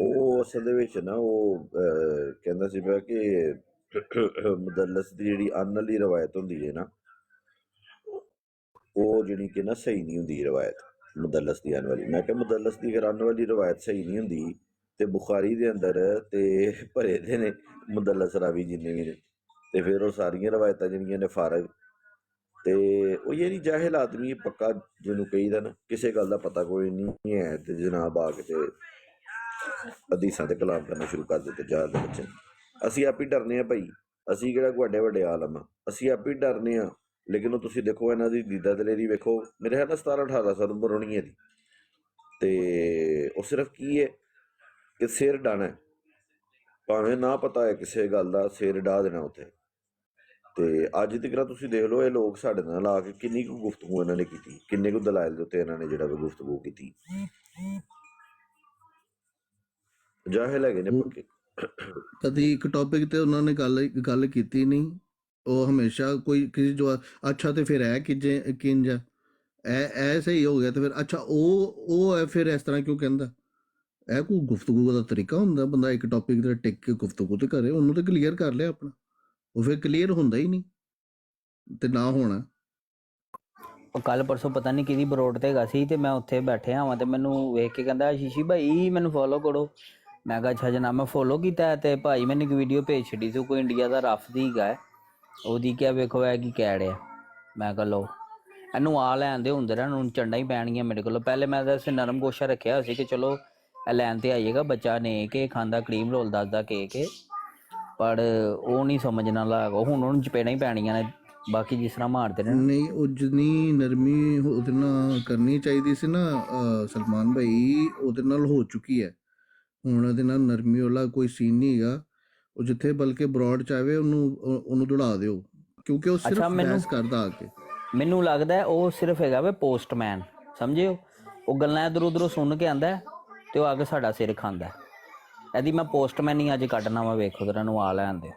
ਉਹ ਅਸਲ ਦੇ ਵਿੱਚ ਨਾ ਉਹ ਕਹਿੰਦਾ ਸੀ ਪਿਆ ਕਿ ਮੁਦੱਲਸ ਦੀ ਜਿਹੜੀ ਅਨ ਵਾਲੀ ਰਵਾਇਤ ਹੁੰਦੀ ਹੈ ਨਾ, ਉਹ ਜਿਹੜੀ ਕਿ ਨਾ ਸਹੀ ਨਹੀਂ ਹੁੰਦੀ ਰਵਾਇਤ ਮੁਦੱਲਸ ਦੀ ਅਨ ਵਾਲੀ। ਮੈਂ ਕਿਹਾ ਮੁਦੱਲਸ ਦੀ ਅਗਰ ਅਨ ਵਾਲੀ ਰਵਾਇਤ ਸਹੀ ਨਹੀਂ ਹੁੰਦੀ ਤੇ ਬੁਖਾਰੀ ਦੇ ਅੰਦਰ ਤੇ ਭਰੇ ਦੇ ਨੇ ਮੁਦੱਲਸ ਰਾਵੀ ਜਿੰਨੇ ਵੀ ਨੇ, ਤੇ ਫਿਰ ਉਹ ਸਾਰੀਆਂ ਰਵਾਇਤਾਂ ਜਿਹੜੀਆਂ ਨੇ ਫਾਰਗ, ਤੇ ਉਹ ਇਹ ਨਹੀਂ ਜਾਹਿਲ ਆਦਮੀ ਪੱਕਾ ਜਿਹਨੂੰ ਕਹੀਦਾ ਨਾ ਕਿਸੇ ਗੱਲ ਦਾ ਪਤਾ ਕੋਈ ਨਹੀਂ ਹੈ, ਤੇ ਜਨਾਬ ਆ ਕੇ ਤੇ ਹਦੀਸਾਂ ਤੇ ਕਲਾਮ ਕਰਨਾ ਸ਼ੁਰੂ ਕਰ ਦਿੱਤੇ ਜਾਲ ਦੇ ਬੱਚੇ। ਅਸੀਂ ਆਪ ਹੀ ਡਰਨੇ ਆ ਭਾਈ, ਅਸੀਂ ਕਿਹੜਾ ਵੱਡੇ ਵੱਡੇ ਆਲਮ ਆ, ਅਸੀਂ ਆਪ ਹੀ ਡਰਨੇ ਆ। ਲੇਕਿਨ ਉਹ ਤੁਸੀਂ ਦੇਖੋ ਇਹਨਾਂ ਦੀ ਦੀਦਾ ਦਲੇਰੀ ਵੇਖੋ, ਮੇਰੇ ਖਿਆਲ ਨਾਲ 17-18 ਸਾਲ ਉਮਰ ਹੋਣੀ ਹੈ ਦੀ, ਤੇ ਉਹ ਸਿਰਫ ਕੀ ਹੈ ਕਿ ਸਿਰ ਡਾਣਾ, ਭਾਵੇਂ ਨਾ ਪਤਾ ਹੈ ਕਿਸੇ ਗੱਲ ਦਾ, ਸਿਰ ਡਾ ਦੇਣਾ ਉੱਥੇ। ਤੇ ਅੱਜ ਤੱਕ ਤੁਸੀਂ ਦੇਖ ਲਓ ਇਹ ਲੋਕ ਸਾਡੇ ਨਾਲ ਆ ਕੇ ਕਿੰਨੀ ਕੁ ਗੁਫ਼ਤਗੂ ਇਹਨਾਂ ਨੇ ਕੀਤੀ, ਕਿੰਨੇ ਕੁ ਦਲਾਇਲ ਦੇ ਉੱਤੇ ਇਹਨਾਂ ਨੇ ਜਿਹੜਾ ਗੁਫ਼ਤਗੂ ਕੀਤੀ। ਜਾਹਿਲ ਹੈਗੇ ਨੇ ਪੱਕੇ। ਕਦੀ ਇੱਕ ਟੌਪਿਕ ਤੇ ਉਹਨਾਂ ਨੇ ਗੱਲ ਕੀਤੀ ਨਹੀਂ, ਉਹ ਹਮੇਸ਼ਾ ਕੋਈ ਕਿਸੇ ਜੋ ਅੱਛਾ ਤੇ ਫਿਰ ਹੈ ਕਿ ਕਿੰਜ ਇਹ ਸਹੀ ਹੋ ਗਿਆ ਤੇ ਫਿਰ ਅੱਛਾ ਉਹ ਹੈ, ਫਿਰ ਇਸ ਤਰ੍ਹਾਂ ਕਿਉਂ ਕਹਿੰਦਾ? ਇਹ ਕੋਈ ਗੁਫ਼ਤਗੂ ਦਾ ਤਰੀਕਾ ਹੁੰਦਾ? ਬੰਦਾ ਇੱਕ ਟੌਪਿਕ ਤੇ ਟਿਕ ਕੇ ਗੁਫ਼ਤਗੂ ਤੇ ਕਰੇ, ਉਹਨੂੰ ਤੇ ਕਲੀਅਰ ਕਰ ਲਿਆ ਆਪਣਾ, ਉਹ ਫਿਰ ਕਲੀਅਰ ਹੁੰਦਾ ਹੀ ਨਹੀਂ ਤੇ ਨਾ ਹੋਣਾ। ਉਹ ਕੱਲ ਪਰਸੋਂ ਪਤਾ ਨਹੀਂ ਕਿਹਦੀ ਬਰੋਡ ਤੇ ਹੈਗਾ ਸੀ, ਤੇ ਮੈਂ ਉੱਥੇ ਬੈਠਿਆ ਹਾਂ ਤੇ ਮੈਨੂੰ ਵੇਖ ਕੇ ਕਹਿੰਦਾ ਸ਼ੀਸ਼ੀ ਭਾਈ ਮੈਨੂੰ ਫੋਲੋ ਕਰੋ। ਮੈਂ ਕਿਹਾ ਅੱਛਾ ਜਨਾਬ, ਮੈਂ ਫੋਲੋ ਕੀਤਾ ਤੇ ਭਾਈ ਮੈਨੂੰ ਇੱਕ ਵੀਡੀਓ ਭੇਜ ਛੱਡੀ ਸੀ, ਕੋਈ ਇੰਡੀਆ ਦਾ ਰਫ ਦੀ ਹੈਗਾ, ਉਹਦੀ ਕਿਹਾ ਵੇਖੋ ਇਹ ਕੀ ਕਹਿ ਰਿਹਾ। ਮੈਂ ਕਿਹਾ ਲਓ ਇਹਨੂੰ ਆ ਲੈਣ ਦੇ ਹੁੰਦੇ ਰਹਿਣ, ਹੁਣ ਚੰਡਾ ਹੀ ਪੈਣਗੀਆਂ ਮੇਰੇ ਕੋਲੋਂ। ਪਹਿਲੇ ਮੈਂ ਤਾਂ ਇਸੇ ਨਰਮ ਗੋਸ਼ਾ ਰੱਖਿਆ ਹੋਇਆ ਸੀ ਕਿ ਚਲੋ ਇਹ ਲੈਣ ਤੇ ਆਈਏਗਾ, ਬੱਚਾ ਨੇ ਕੇ ਖਾਂਦਾ ਕਰੀਮ ਰੋਲ ਦੱਸਦਾ ਕੇ ਪਰ ਉਹ ਨਹੀਂ ਸਮਝਣ ਵਾਲਾ ਹੈਗਾ, ਹੁਣ ਉਹਨੂੰ ਚਪੇੜਾਂ ਹੀ ਪੈਣੀਆਂ ਨੇ, ਬਾਕੀ ਜਿਸ ਤਰ੍ਹਾਂ ਮਾਰਦੇ ਨੇ। ਨਹੀਂ ਉਹ ਜਿੰਨੀ ਨਰਮੀ ਉਹਦੇ ਨਾਲ ਕਰਨੀ ਚਾਹੀਦੀ ਸੀ ਨਾ ਸਲਮਾਨ ਭਾਈ, ਉਹਦੇ ਨਾਲ ਹੋ ਚੁੱਕੀ ਹੈ। ਹੁਣ ਉਹਦੇ ਨਾਲ ਨਰਮੀ ਵਾਲਾ ਕੋਈ ਸੀਨ ਨਹੀਂ ਹੈਗਾ, ਉਹ ਜਿੱਥੇ ਬਲਕਿ ਬਰੋਡ ਚਾਹਵੇ ਉਹਨੂੰ ਦੌੜਾ ਦਿਓ, ਕਿਉਂਕਿ ਉਹ ਸਿਰਫ ਬਹਿਸ ਕਰਦਾ ਆ ਕੇ। ਮੈਨੂੰ ਲੱਗਦਾ ਉਹ ਸਿਰਫ ਹੈਗਾ ਵੇ ਪੋਸਟਮੈਨ, ਸਮਝਿਓ, ਉਹ ਗੱਲਾਂ ਇੱਧਰ ਉੱਧਰੋਂ ਸੁਣ ਕੇ ਆਂਦਾ ਤੇ ਉਹ ਆ ਕੇ ਸਾਡਾ ਸਿਰ ਖਾਂਦਾ। ਇਹਦੀ ਮੈਂ ਪੋਸਟਮੈਨ ਹੀ ਅੱਜ ਕੱਢਣਾ ਵਾ, ਵੇਖੋ ਤੇਰਾ ਨੂੰ ਆ ਲੈਣ ਦਿਓ।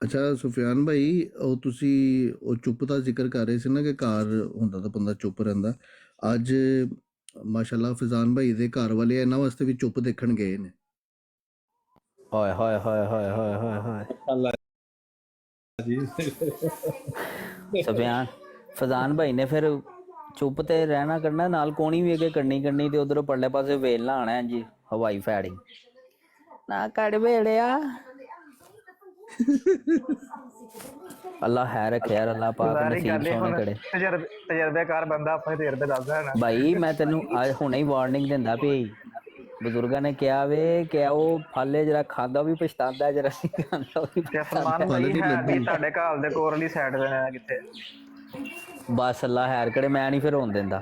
ਅੱਛਾ ਸੁਫਿਆਨ ਭਾਈ, ਉਹ ਤੁਸੀਂ ਉਹ ਚੁੱਪ ਦਾ ਜ਼ਿਕਰ ਕਰ ਰਹੇ ਸੀ ਨਾ ਕਿ ਘਰ ਹੁੰਦਾ ਤਾਂ ਬੰਦਾ ਚੁੱਪ ਰਹਿੰਦਾ। ਅੱਜ ਮਾਸ਼ਾਅੱਲਾ ਫੈਜ਼ਾਨ ਭਾਈ ਦੇ ਘਰ ਵਾਲੇ ਇਹਨਾਂ ਵਾਸਤੇ ਵੀ ਚੁੱਪ ਦੇਖਣ ਗਏ ਨੇ। ਹਾਏ ਹਾਏ ਹਾਏ ਹਾਏ ਹਾਏ ਹਾਏ ਹਾਏ ਅੱਲਾਹ ਜੀ। ਫੈਜ਼ਾਨ ਭਾਈ ਨੇ ਫਿਰ ਚੁੱਪ ਤੇ ਰਹਿਣਾ ਕਰਨਾ, ਨਾਲ ਕੋਣੀ ਵੀ ਅੱਗੇ ਕਰਨੀ ਤੇ ਉਧਰੋਂ ਪਰਲੇ ਪਾਸੇ ਵੇਲ ਨਾ ਆਣਾ ਜੀ, ਹਵਾਈ ਫਾਇਰਿੰਗ ਨਾ ਕੱਢ ਵੇੜਿਆ। ਅੱਲਾ ਹੈ ਰੱਖੇ ਯਾਰ, ਅੱਲਾ ਪਾਕ ਨਸੀਬ ਸੋਹਣੇ ਕਰੇ। ਤਜਰਬੇਕਾਰ ਬੰਦਾ ਆਪਣੇ ਤਜਰਬੇ ਦੱਸਦਾ ਹੈ ਨਾ ਭਾਈ। ਮੈਂ ਤੈਨੂੰ ਅੱਜ ਹੁਣੇ ਹੀ ਵਾਰਨਿੰਗ ਦਿੰਦਾ ਪਈ, ਬਜ਼ੁਰਗਾਂ ਨੇ ਕਿਹਾ ਵੇ ਕਿ ਉਹ ਫਾਲੇ ਜਿਹੜਾ ਖਾਂਦਾ ਵੀ ਪਛਤਾਉਂਦਾ, ਜਿਹੜਾ ਨਹੀਂ ਖਾਂਦਾ ਵੀ ਸਲਮਾਨ ਭਾਈ ਹੈ ਵੀ ਤੁਹਾਡੇ ਘਰ ਦੇ ਕੋਰਲੀ ਸਾਈਡ ਦੇ ਨੇ ਕਿੱਥੇ? ਬਸ ਅੱਲਾ ਹੈਰ ਕਰੇ, ਮੈਂ ਨਹੀਂ ਫਿਰ ਹੋਣ ਦਿੰਦਾ।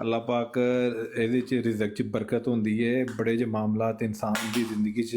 ਅੱਲਾਹ ਪਾਕ ਇਹਦੇ 'ਚ ਰਿਜ਼ਕ 'ਚ ਬਰਕਤ ਹੁੰਦੀ ਏ। ਬੜੇ ਜਿਹੇ ਮਾਮਲਾਤ ਇਨਸਾਨ ਦੀ ਜ਼ਿੰਦਗੀ 'ਚ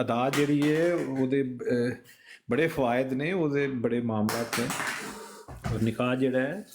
ਅਦਾ ਜਿਹੜੀ ਏ ਉਹਦੇ ਬੜੇ ਫਵਾਇਦ ਨੇ, ਉਹਦੇ ਬੜੇ ਮਾਮਲਾਤ ਨੇ। ਔਰ ਨਿਕਾਹ ਜਿਹੜਾ ਹੈ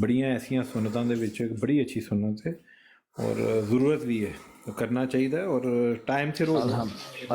ਬੜੀਆਂ ਐਸੀਆਂ ਸੁਨਤਾਂ ਦੇ ਵਿੱਚ ਇੱਕ ਬੜੀ ਅੱਛੀ ਸੁਨਤ ਹੈ ਔਰ ਜ਼ਰੂਰਤ ਵੀ ਹੈ, ਕਰਨਾ ਚਾਹੀਦਾ ਔਰ ਟਾਈਮ ਸਿਰ ਹੋ ਜਾਏ।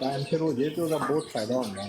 ਟਾਈਮ ਸਿਰ ਹੋ ਜਾਏ ਤੇ ਉਹਦਾ ਬਹੁਤ ਫਾਇਦਾ ਹੁੰਦਾ ਹੈ।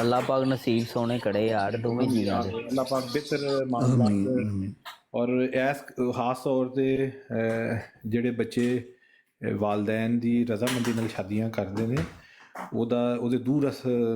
ਅੱਲਾਹ ਪਾਕ ਨਸੀਬ ਸੋਹਣੇ ਕੜੇ ਯਾਰ ਦੋਵੇਂ ਜੀਆਂ ਦੇ। ਅੱਲਾਹ ਪਾਕ ਬਿਹਤਰ ਮਾਮਲਾਤ ਔਰ ਇਸ ਖਾਸ ਤੌਰ ਤੇ ਜਿਹੜੇ ਬੱਚੇ ਵਾਲਦੈਨ ਦੀ ਰਜ਼ਾਮੰਦੀ ਨਾਲ ਸ਼ਾਦੀਆਂ ਕਰਦੇ ਨੇ, ਉਹਦੇ ਦੂਰ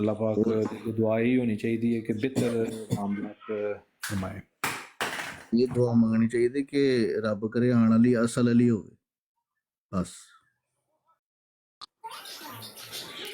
ਅੱਲਾਹ ਪਾਕ ਦੀ ਦੁਆ ਹੀ ਹੋਣੀ ਚਾਹੀਦੀ ਹੈ ਕਿ ਬਿਹਤਰ ਮਾਮਲਾਤ ਫਰਮਾਏ। ਇਹ ਦੁਆ ਮੰਗਣੀ ਚਾਹੀਦੀ ਕਿ ਰੱਬ ਕਰੇ ਆਉਣ ਵਾਲੀ ਅਸਲ ਵਾਲੀ ਹੋਵੇ ਬਸ।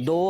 2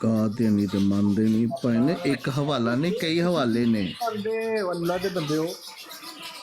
ਕਾਦੀਆਨੀ ਤੇ ਮੰਨਦੇ ਨਹੀਂ ਭਾਈ ਨੇ, ਇੱਕ ਹਵਾਲਾ ਨਹੀਂ ਕਈ ਹਵਾਲੇ ਨੇ। ਅੱਲਾਹ ਦੇ ਬੰਦੇ ਹੋ।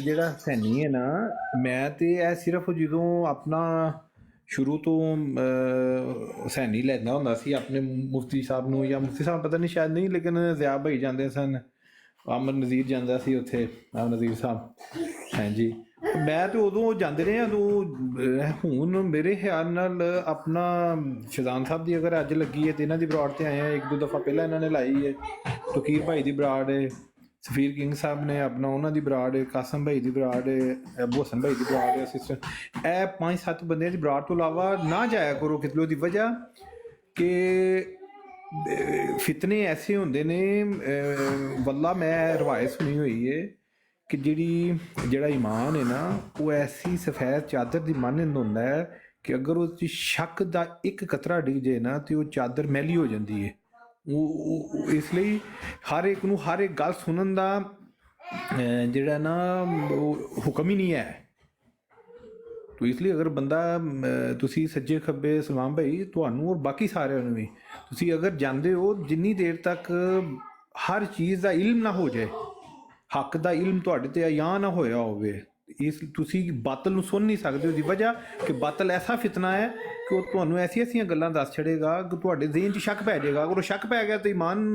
ਜਿਹੜਾ ਸੈਣੀ ਹੈ ਨਾ, ਮੈਂ ਤੇ ਇਹ ਸਿਰਫ ਜਦੋਂ ਆਪਣਾ ਸ਼ੁਰੂ ਤੋਂ ਸੈਣੀ ਲੈਂਦਾ ਹੁੰਦਾ ਸੀ ਆਪਣੇ ਮੁਫਤੀ ਸਾਹਿਬ ਨੂੰ, ਜਾਂ ਮੁਫਤੀ ਸਾਹਿਬ ਪਤਾ ਨਹੀਂ ਸ਼ਾਇਦ ਨਹੀਂ, ਲੇਕਿਨ ਜ਼ਿਆ ਭਾਈ ਜਾਂਦੇ ਸਨ, ਅਮਰ ਨਜ਼ੀਰ ਜਾਂਦਾ ਸੀ ਉੱਥੇ, ਅਮਰ ਨਜ਼ੀਰ ਸਾਹਿਬ। ਹਾਂਜੀ, ਮੈਂ ਤੇ ਉਦੋਂ ਜਾਂਦੇ ਰਹੇ ਉਦੋਂ। ਹੁਣ ਮੇਰੇ ਖਿਆਲ ਨਾਲ ਆਪਣਾ ਸ਼ਜ਼ਾਨ ਸਾਹਿਬ ਦੀ ਅਗਰ ਅੱਜ ਲੱਗੀ ਹੈ ਤੇ ਇਹਨਾਂ ਦੀ ਬਰਾੜ ਤੇ ਆਏ ਆ, 1-2 ਦਫਾ ਪਹਿਲਾਂ ਇਹਨਾਂ ਨੇ ਲਾਈ ਹੈ। ਤਕੀਰ ਭਾਈ ਦੀ ਬਰਾੜ ਹੈ, ਸਫੀਰ ਕਿੰਗ ਸਾਹਿਬ ਨੇ ਆਪਣਾ ਉਹਨਾਂ ਦੀ ਬਰਾੜ ਹੈ, ਕਾਸਮ ਭਾਈ ਦੀ ਬਰਾੜ ਹੈ, ਅਬੂ ਹਸਨ ਭਾਈ ਦੀ ਬਰਾੜ ਹੈ, ਸਿਸਟਰ। ਇਹ 5-7 ਬੰਦਿਆਂ ਦੀ ਬਰਾੜ ਤੋਂ ਇਲਾਵਾ ਨਾ ਜਾਇਆ ਕਰੋ ਕਿਤਲੋਂ ਦੀ ਵਜ੍ਹਾ ਕਿ ਫਿਤਨੇ ਐਸੇ ਹੁੰਦੇ ਨੇ। ਵੱਲਾ ਮੈਂ ਰਵਾਇਤ ਸੁਣੀ ਹੋਈ ਹੈ ਕਿ ਜਿਹੜਾ ਈਮਾਨ ਹੈ ਨਾ ਉਹ ਐਸੀ ਸਫੈਦ ਚਾਦਰ ਦੀ ਮਾਨੰਦ ਹੁੰਦਾ ਹੈ ਕਿ ਅਗਰ ਉਹ 'ਚ ਸ਼ੱਕ ਦਾ ਇੱਕ ਕਤਰਾ ਡਿੱਗ ਜਾਏ ਨਾ ਤੇ ਉਹ ਚਾਦਰ ਮੈਲੀ ਹੋ ਜਾਂਦੀ ਹੈ। ਉਹ ਇਸ ਲਈ ਹਰ ਇੱਕ ਨੂੰ ਹਰ ਇੱਕ ਗੱਲ ਸੁਣਨ ਦਾ ਜਿਹੜਾ ਨਾ ਉਹ ਹੁਕਮ ਹੀ ਨਹੀਂ ਹੈ। ਤੋ ਇਸ ਲਈ ਅਗਰ ਬੰਦਾ ਤੁਸੀਂ ਸੱਜੇ ਖੱਬੇ ਸਲਮਾਨ ਭਾਈ ਤੁਹਾਨੂੰ ਔਰ ਬਾਕੀ ਸਾਰਿਆਂ ਨੂੰ ਵੀ ਤੁਸੀਂ ਅਗਰ ਜਾਂਦੇ ਹੋ, ਜਿੰਨੀ ਦੇਰ ਤੱਕ ਹਰ ਚੀਜ਼ ਦਾ ਇਲਮ ਨਾ ਹੋ ਜਾਏ, ਹੱਕ ਦਾ ਇਲਮ ਤੁਹਾਡੇ ਤੇ ਆਇਆ ਨਾ ਹੋਇਆ ਹੋਵੇ, ਇਸ ਤੁਸੀਂ ਬਾਤਲ ਨੂੰ ਸੁਣ ਨਹੀਂ ਸਕਦੇ। ਉਹਦੀ ਵਜ੍ਹਾ ਕਿ ਬਾਤਲ ਐਸਾ ਫਿਤਨਾ ਹੈ ਕਿ ਉਹ ਤੁਹਾਨੂੰ ਐਸੀਆਂ ਗੱਲਾਂ ਦੱਸ ਛੜੇਗਾ ਕਿ ਤੁਹਾਡੇ ਜ਼ਿਹਨ 'ਚ ਸ਼ੱਕ ਪੈ ਜਾਏਗਾ। ਅਗਰ ਉਹ ਸ਼ੱਕ ਪੈ ਗਿਆ ਤਾਂ ਈਮਾਨ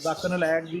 ਜ਼ਾਕਰ ਨਲਾਇਕ ਦੀ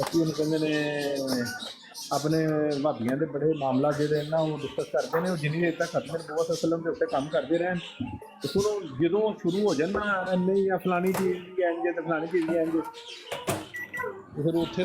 ਅਸੀਂ ਉਹਨੂੰ ਕਹਿੰਦੇ ਨੇ ਆਪਣੇ ਭਾਬੀਆਂ ਦੇ ਬੜੇ ਮਾਮਲਾ ਜਿਹੜੇ ਨਾ ਉਹ ਡਿਸਕਸ ਕਰਦੇ ਨੇ। ਉਹ ਜਿੰਨੀ ਦੇਰ ਤੱਕ ਖਤਮ ਬਹੁਤ ਵਸਲਮ ਦੇ ਉੱਤੇ ਕੰਮ ਕਰਦੇ ਰਹਿਣ ਤੇ ਸੁਣੋ, ਜਦੋਂ ਸ਼ੁਰੂ ਹੋ ਜਾਣ ਨਾ ਨਹੀਂ ਆ ਫਲਾਣੀ ਚੀਜ਼ ਦੀ ਐਂਜ ਤੇ ਫਲਾਣੀ ਚੀਜ਼ ਦੀ ਐਂਜ, ਫਿਰ ਉੱਥੇ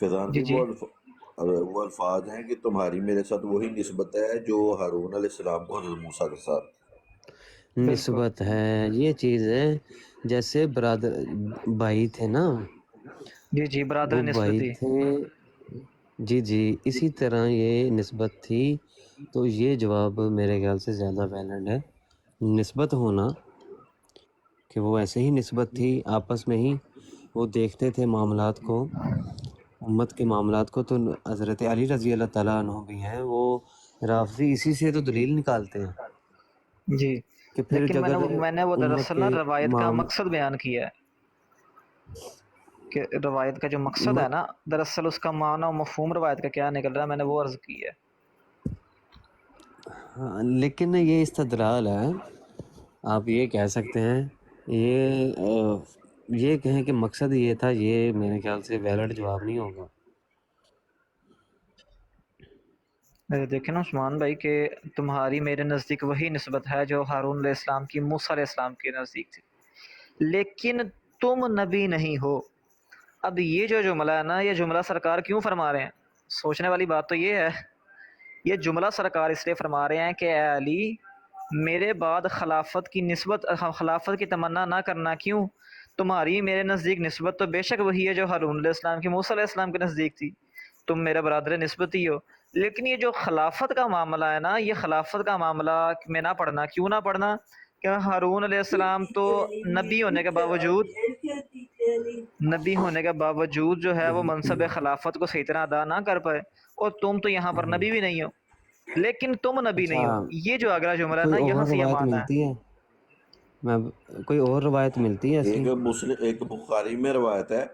فیضان جی بھائی جی وہ الفاظ ہیں کہ تمہاری میرے ساتھ وہی نسبت ہے جو ہارون علیہ السلام کو حضرت موسیٰ کے ساتھ. بالکل نسبت ہے، یہ چیز ہے. جیسے برادر بھائی تھے نا، جی جی برادر وہ بھائی نسبتی تھے. جی جی، اسی طرح یہ نسبت تھی. تو یہ جواب میرے خیال سے زیادہ ویلڈ ہے. نسبت ہونا کہ وہ ایسے ہی نسبت تھی آپس میں ہی، وہ دیکھتے تھے معاملات کو، امت کے معاملات کو. تو حضرت علی رضی اللہ تعالیٰ عنہ بھی ہیں، وہ رافضی اسی سے تو دلیل نکالتے ہیں جی. کہ پھر لیکن اگر میں نے وہ امت دراصل کے نا روایت کا معام مقصد بیان کیا ہے کہ روایت کا جو مقصد ہے نا دراصل اس کا معنی و مفہوم روایت کا کیا نکل رہا ہے، میں نے وہ عرض کی ہے. ہاں، لیکن یہ استدلال ہے. آپ یہ کہہ سکتے ہیں، یہ کہیں کہ مقصد یہ تھا، یہ میرے خیال سے ویلڈ جواب نہیں ہوگا. دیکھیں نا عثمان بھائی کہ تمہاری میرے نزدیک وہی نسبت ہے جو ہارون علیہ السلام کی موسیٰ علیہ السلام کے نزدیک تھی، لیکن تم نبی نہیں ہو. اب یہ جو جملہ ہے نا، یہ جملہ سرکار کیوں فرما رہے ہیں؟ سوچنے والی بات تو یہ ہے، یہ جملہ سرکار اس لیے فرما رہے ہیں کہ اے علی میرے بعد خلافت کی نسبت، خلافت کی تمنا نہ کرنا. کیوں؟ تمہاری میرے نزدیک نسبت تو بے شک وہی ہے جو ہارون علیہ السلام کی موسیٰ علیہ السلام کے نزدیک تھی، تم میرا برادر نسبت ہی ہو. لیکن یہ جو خلافت کا معاملہ ہے نا، یہ خلافت کا معاملہ میں نہ پڑھنا. کیوں نہ پڑھنا؟ کہ ہارون علیہ السلام تو نبی ہونے کے باوجود جو ہے وہ منصب خلافت کو صحیح طرح ادا نہ کر پائے، اور تم تو یہاں پر نبی بھی نہیں ہو، لیکن تم نبی اچھا، نہیں ہو. یہ جو اگلا جملہ ہے کوئی نا، یہاں اور سے یہ روایت معنی ہے. ملتی ہے؟ میں کوئی اور روایت ملتی ہے ایسی؟ ایک بخاری میں روایت ہے،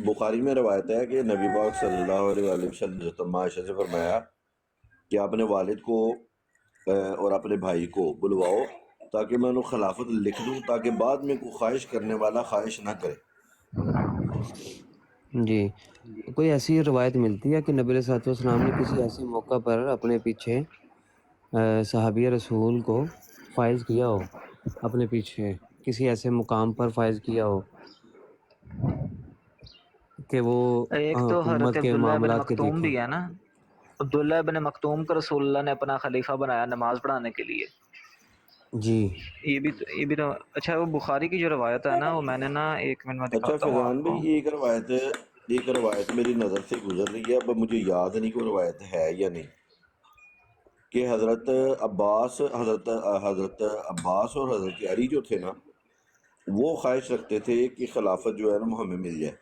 بخاری میں روایت ہے کہ نبی پاک صلی اللہ علیہ وآلہ وسلم نے عائشہ سے فرمایا کہ اپنے والد کو اور اپنے بھائی کو بلواؤ تاکہ میں انہوں خلافت لکھ دوں، تاکہ بعد میں کوئی خواہش کرنے والا خواہش نہ کرے. جی، کوئی ایسی روایت ملتی ہے کہ نبی علیہ الصلوۃ والسلام نے کسی ایسے موقع پر اپنے پیچھے صحابی رسول کو فائز کیا ہو، اپنے پیچھے کسی ایسے مقام پر فائز کیا ہو کہ وہ ایک تو حضرت امت کے عبداللہ بن معاملات کے مکتوم دیکھیں؟ بھی ہے نا، عبداللہ بن مکتوم کو رسول اللہ نے اپنا خلیفہ بنایا نماز پڑھانے کے لیے. جی یہ بھی تو اچھا، وہ بخاری کی جو روایت ہے نا، وہ میں نے نا 1 منٹ میں اچھا دکھاتا ہوں فیضان آپ کو. بھائی، ایک روایت میری نظر سے گزر رہی ہے، اب مجھے یاد نہیں کہ وہ روایت ہے یا نہیں، کہ حضرت عباس اور حضرت علی جو تھے نا، وہ خواہش رکھتے تھے کہ خلافت جو ہے نا وہ ہمیں مل جائے.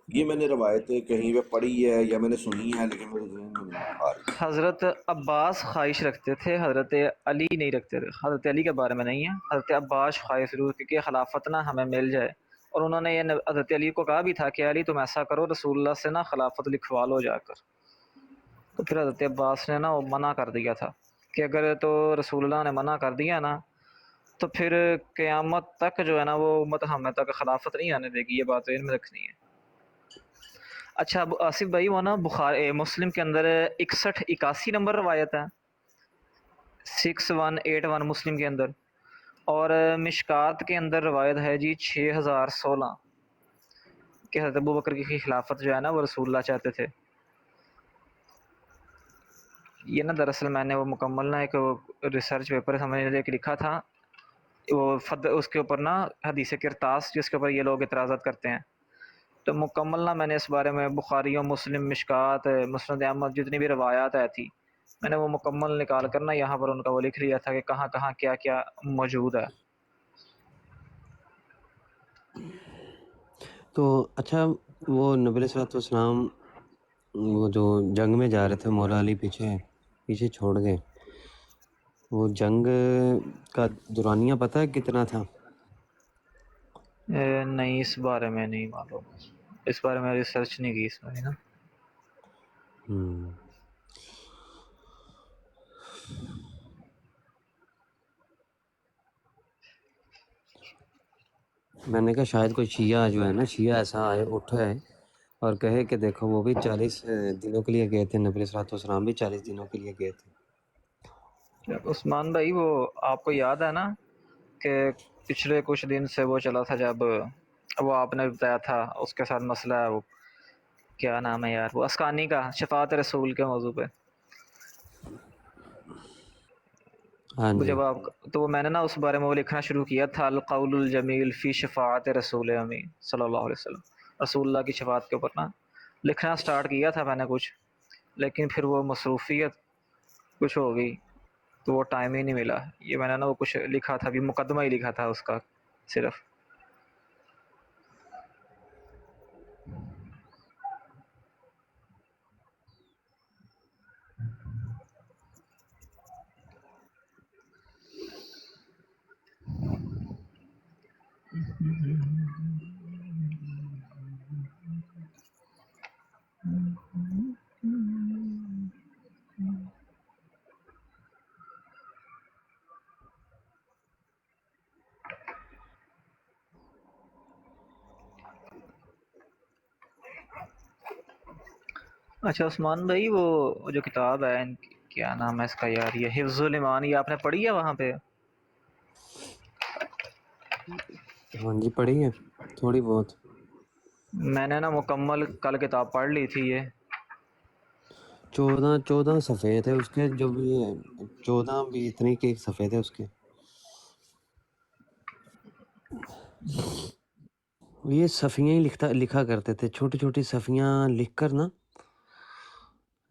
یہ میں نے روایت کہیں پہ پڑھی ہے یا میں نے سنی ہے، لیکن میرے ذہن میں نہیں آ رہی. حضرت عباس خواہش رکھتے تھے، حضرت علی نہیں رکھتے تھے. حضرت علی کے بارے میں نہیں ہے، حضرت عباس خواہش رکھتے کہ خلافت نہ ہمیں مل جائے. اور انہوں نے یہ حضرت علی کو کہا بھی تھا کہ علی تم ایسا کرو، رسول اللہ سے نا خلافت لکھوا لو جا کر. تو پھر حضرت عباس نے نا وہ منع کر دیا تھا کہ اگر تو رسول اللہ نے منع کر دیا نا تو پھر قیامت تک جو ہے نا وہ امت ہمیں تک خلافت نہیں آنے دے گی. یہ بات ذہن میں رکھنی ہے. اچھا ابو آصف بھائی، وہ نا بخاری مسلم کے اندر 6181 نمبر روایت ہے، 6181 مسلم کے اندر. اور مشکات کے اندر روایت ہے جی 6016 کہ حضرت ابو بکر کی خلافت جو ہے نا وہ رسول اللہ چاہتے تھے. یہ نا دراصل میں نے وہ مکمل نا ایک ریسرچ پیپر ہمیں ایک لکھا تھا، وہ اس کے اوپر نا حدیث کرتاس جس کے اوپر یہ لوگ اعتراضات کرتے ہیں، تو مکمل نا میں نے اس بارے میں بخاری و مسلم، مشکات، مسند احمد جتنی بھی روایات آئی تھی، میں نے وہ مکمل نکال کر نا یہاں پر ان کا وہ لکھ لیا تھا کہ کہاں کہاں کیا کیا موجود ہے. تو اچھا، وہ نبی علیہ الصلوۃ والسلام وہ جو جنگ میں جا رہے تھے، مولا علی پیچھے چھوڑ گئے، وہ جنگ کا دورانیہ پتہ ہے کتنا تھا؟ نہیں، اس بارے میں نہیں معلوم، اس بارے میں ریسرچ نہیں کی اس میں نا. میں نے کہا شاید کوئی شیعہ جو ہے نا، شیعہ ایسا اٹھا ہے اور کہے کہ دیکھو وہ بھی 40 دنوں کے لیے گئے تھے، نبی علیہ الصلوۃ والسلام بھی 40 دنوں کے لیے گئے تھے. عثمان بھائی، وہ آپ کو یاد ہے نا کہ پچھلے کچھ دن سے وہ چلا تھا، جب وہ آپ نے بتایا تھا اس کے ساتھ مسئلہ ہے، وہ کیا نام ہے یار وہ اسکانی کا شفاعت رسول کے موضوع پہ. ہاں وہ جی. جب آپ تو وہ میں نے نا اس بارے میں وہ لکھنا شروع کیا تھا القول الجمیل فی شفاعت رسول امین صلی اللہ علیہ وسلم. رسول اللہ کی شفاعت کے اوپر نا لکھنا سٹارٹ کیا تھا میں نے کچھ، لیکن پھر وہ مصروفیت کچھ ہو گئی تو وہ ٹائم ہی نہیں ملا. یہ میں نے نا وہ کچھ لکھا تھا، ابھی مقدمہ ہی لکھا تھا اس کا صرف. اچھا عثمان بھائی، وہ جو کتاب ہے کیا نام ہے اس کا یار، یہ حفظ الایمان، یہ آپ نے پڑھی ہے وہاں پہ؟ ہاں جی پڑھی ہے تھوڑی بہت. میں نے نا مکمل کل کتاب پڑھ لی تھی یہ. 14 صفحے تھے اس کے، جو بھی 14 بھی اتنے کے صفحے تھے اس کے. یہ صفحیاں ہی لکھا کرتے تھے، چھوٹی چھوٹی صفحیاں لکھ کر نا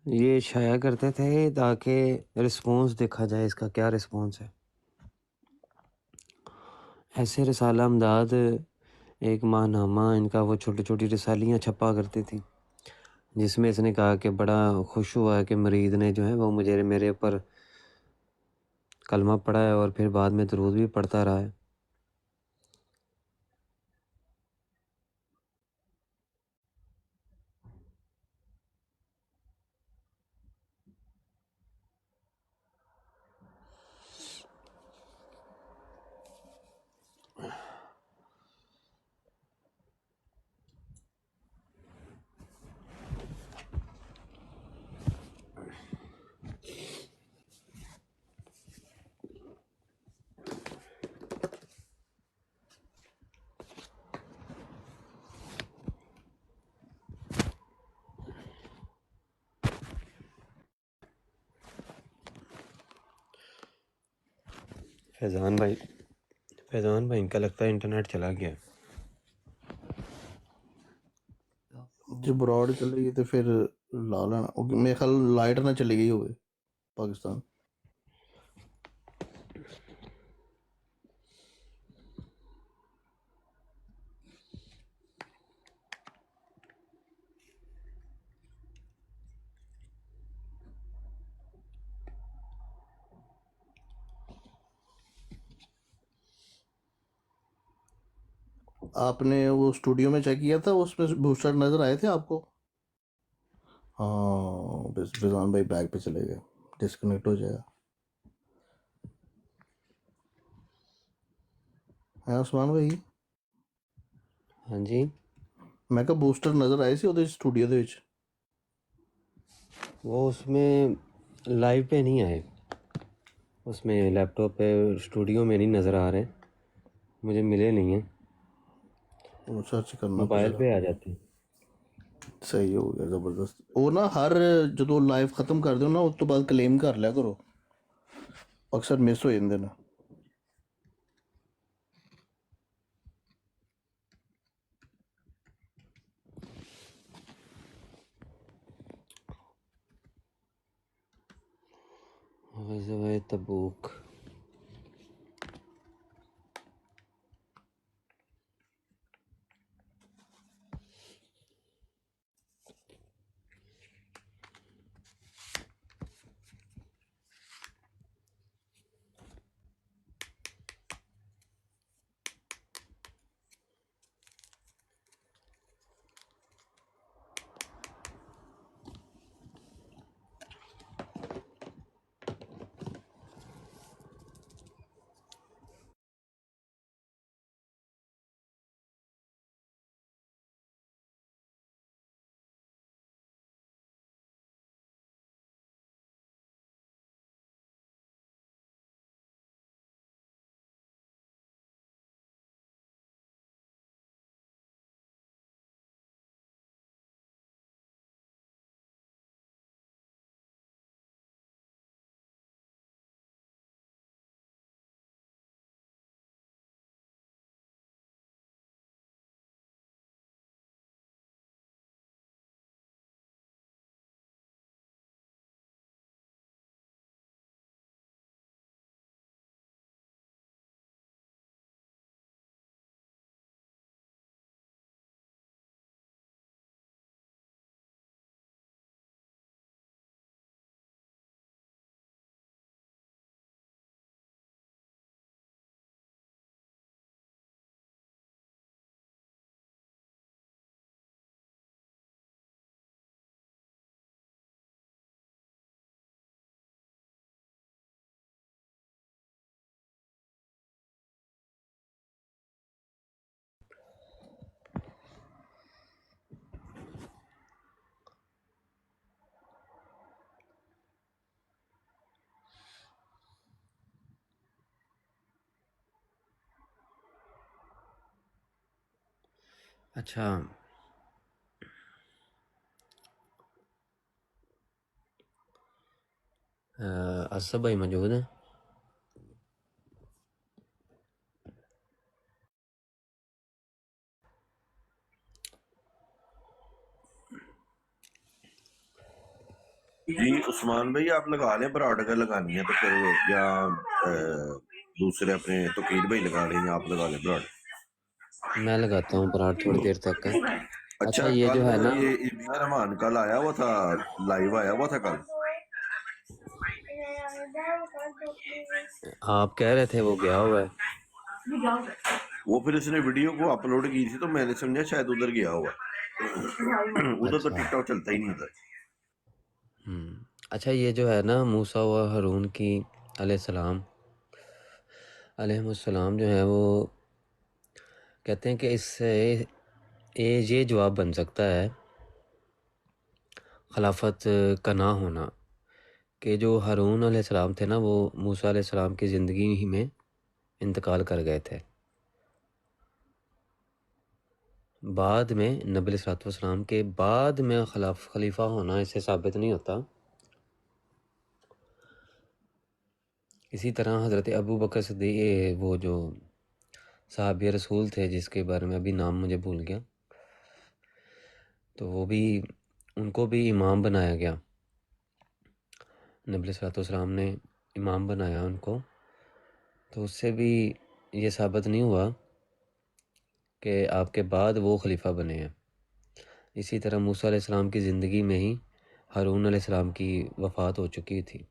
یہ شائع کرتے تھے تاکہ رسپانس دیکھا جائے اس کا کیا رسپانس ہے. ایسے رسالہ امداد ایک ماہ نامہ ان کا وہ چھوٹی چھوٹی رسالیاں چھپا کرتی تھی، جس میں اس نے کہا کہ بڑا خوش ہوا ہے کہ مرید نے جو ہے وہ میرے اوپر کلمہ پڑھا ہے اور پھر بعد میں درود بھی پڑھتا رہا ہے. فیضان بھائی ان کا لگتا ہے انٹرنیٹ چلا گیا. جی براڈ چلے گی تو پھر لا لینا. میرے خیال لائٹ نہ چلی گئی ہوئے پاکستان. آپ نے وہ اسٹوڈیو میں چیک کیا تھا، اس میں بوسٹر نظر آئے تھے آپ کو؟ ہاں بس فیضان بھائی بیک پہ چلے گئے، ڈسکنیکٹ ہو جائے گا. ہے عثمان بھائی؟ ہاں جی. میں کہا بوسٹر نظر آئے سی ਉਹਦੇ ਸਟੂਡੀਓ ਦੇ ਵਿੱਚ؟ وہ اس میں لائیو پہ نہیں آئے، اس میں لیپ ٹاپ پہ اسٹوڈیو میں نہیں نظر آ رہے، مجھے ملے نہیں ہیں، وہ سرچ کرنا موبائل پڑے گا. پہ آ جاتے ہیں. صحیح ہو گیا، زبردست. وہ نا ہر ਜਦੋਂ ਲਾਈਵ ختم ਕਰ ਦਿਓ ਨਾ ਉਸ ਤੋਂ ਬਾਅਦ ਕਲੇਮ ਕਰ ਲਿਆ ਕਰੋ، ਅਕਸਰ ਮਿਸ ਹੋ ਜਾਂਦੇ ਨੇ. غزوہ تبوک. اچھا اسد بھائی موجود ہیں؟ جی عثمان بھائی آپ لگا لیں براڈ اگر لگانی ہے تو پھر یا دوسرے اپنے توقیر بھائی لگا لیں یا آپ لگا لیں براڈ. میں لگاتا ہوں پراٹ تھوڑی دیر تک. اچھا اچھا یہ کل جو ہے نا یہ میاں رحمان کل آیا ہوا تھا، لائیو آیا ہوا تھا کل. آپ کہہ رہے تھے وہ گیا ہوا ہے. وہ پھر اس نے ویڈیو کو اپلوڈ کی تھی تو میں نے سمجھا شاید ادھر گیا ہوا. ادھر تو اچھا ٹک ٹاک چلتا ہی نہیں ادھر. اچھا یہ جو ہے نا موسیٰ و ہارون کی علیہم السلام جو ہیں وہ کہتے ہیں کہ اس سے یہ جواب بن سکتا ہے خلافت کا نہ ہونا کہ جو ہارون علیہ السلام تھے نا وہ موسیٰ علیہ السلام کی زندگی ہی میں انتقال کر گئے تھے. بعد میں نبی علیہ السلام کے بعد میں خلیفہ ہونا اس سے ثابت نہیں ہوتا. اسی طرح حضرت ابو بکر صدیق وہ جو صحابی رسول تھے جس کے بارے میں ابھی نام مجھے بھول گیا، تو وہ بھی ان کو بھی امام بنایا گیا. نبی صلی اللہ علیہ وسلم نے امام بنایا ان کو، تو اس سے بھی یہ ثابت نہیں ہوا کہ آپ کے بعد وہ خلیفہ بنے ہیں. اسی طرح موسیٰ علیہ السلام کی زندگی میں ہی ہارون علیہ السلام کی وفات ہو چکی تھی.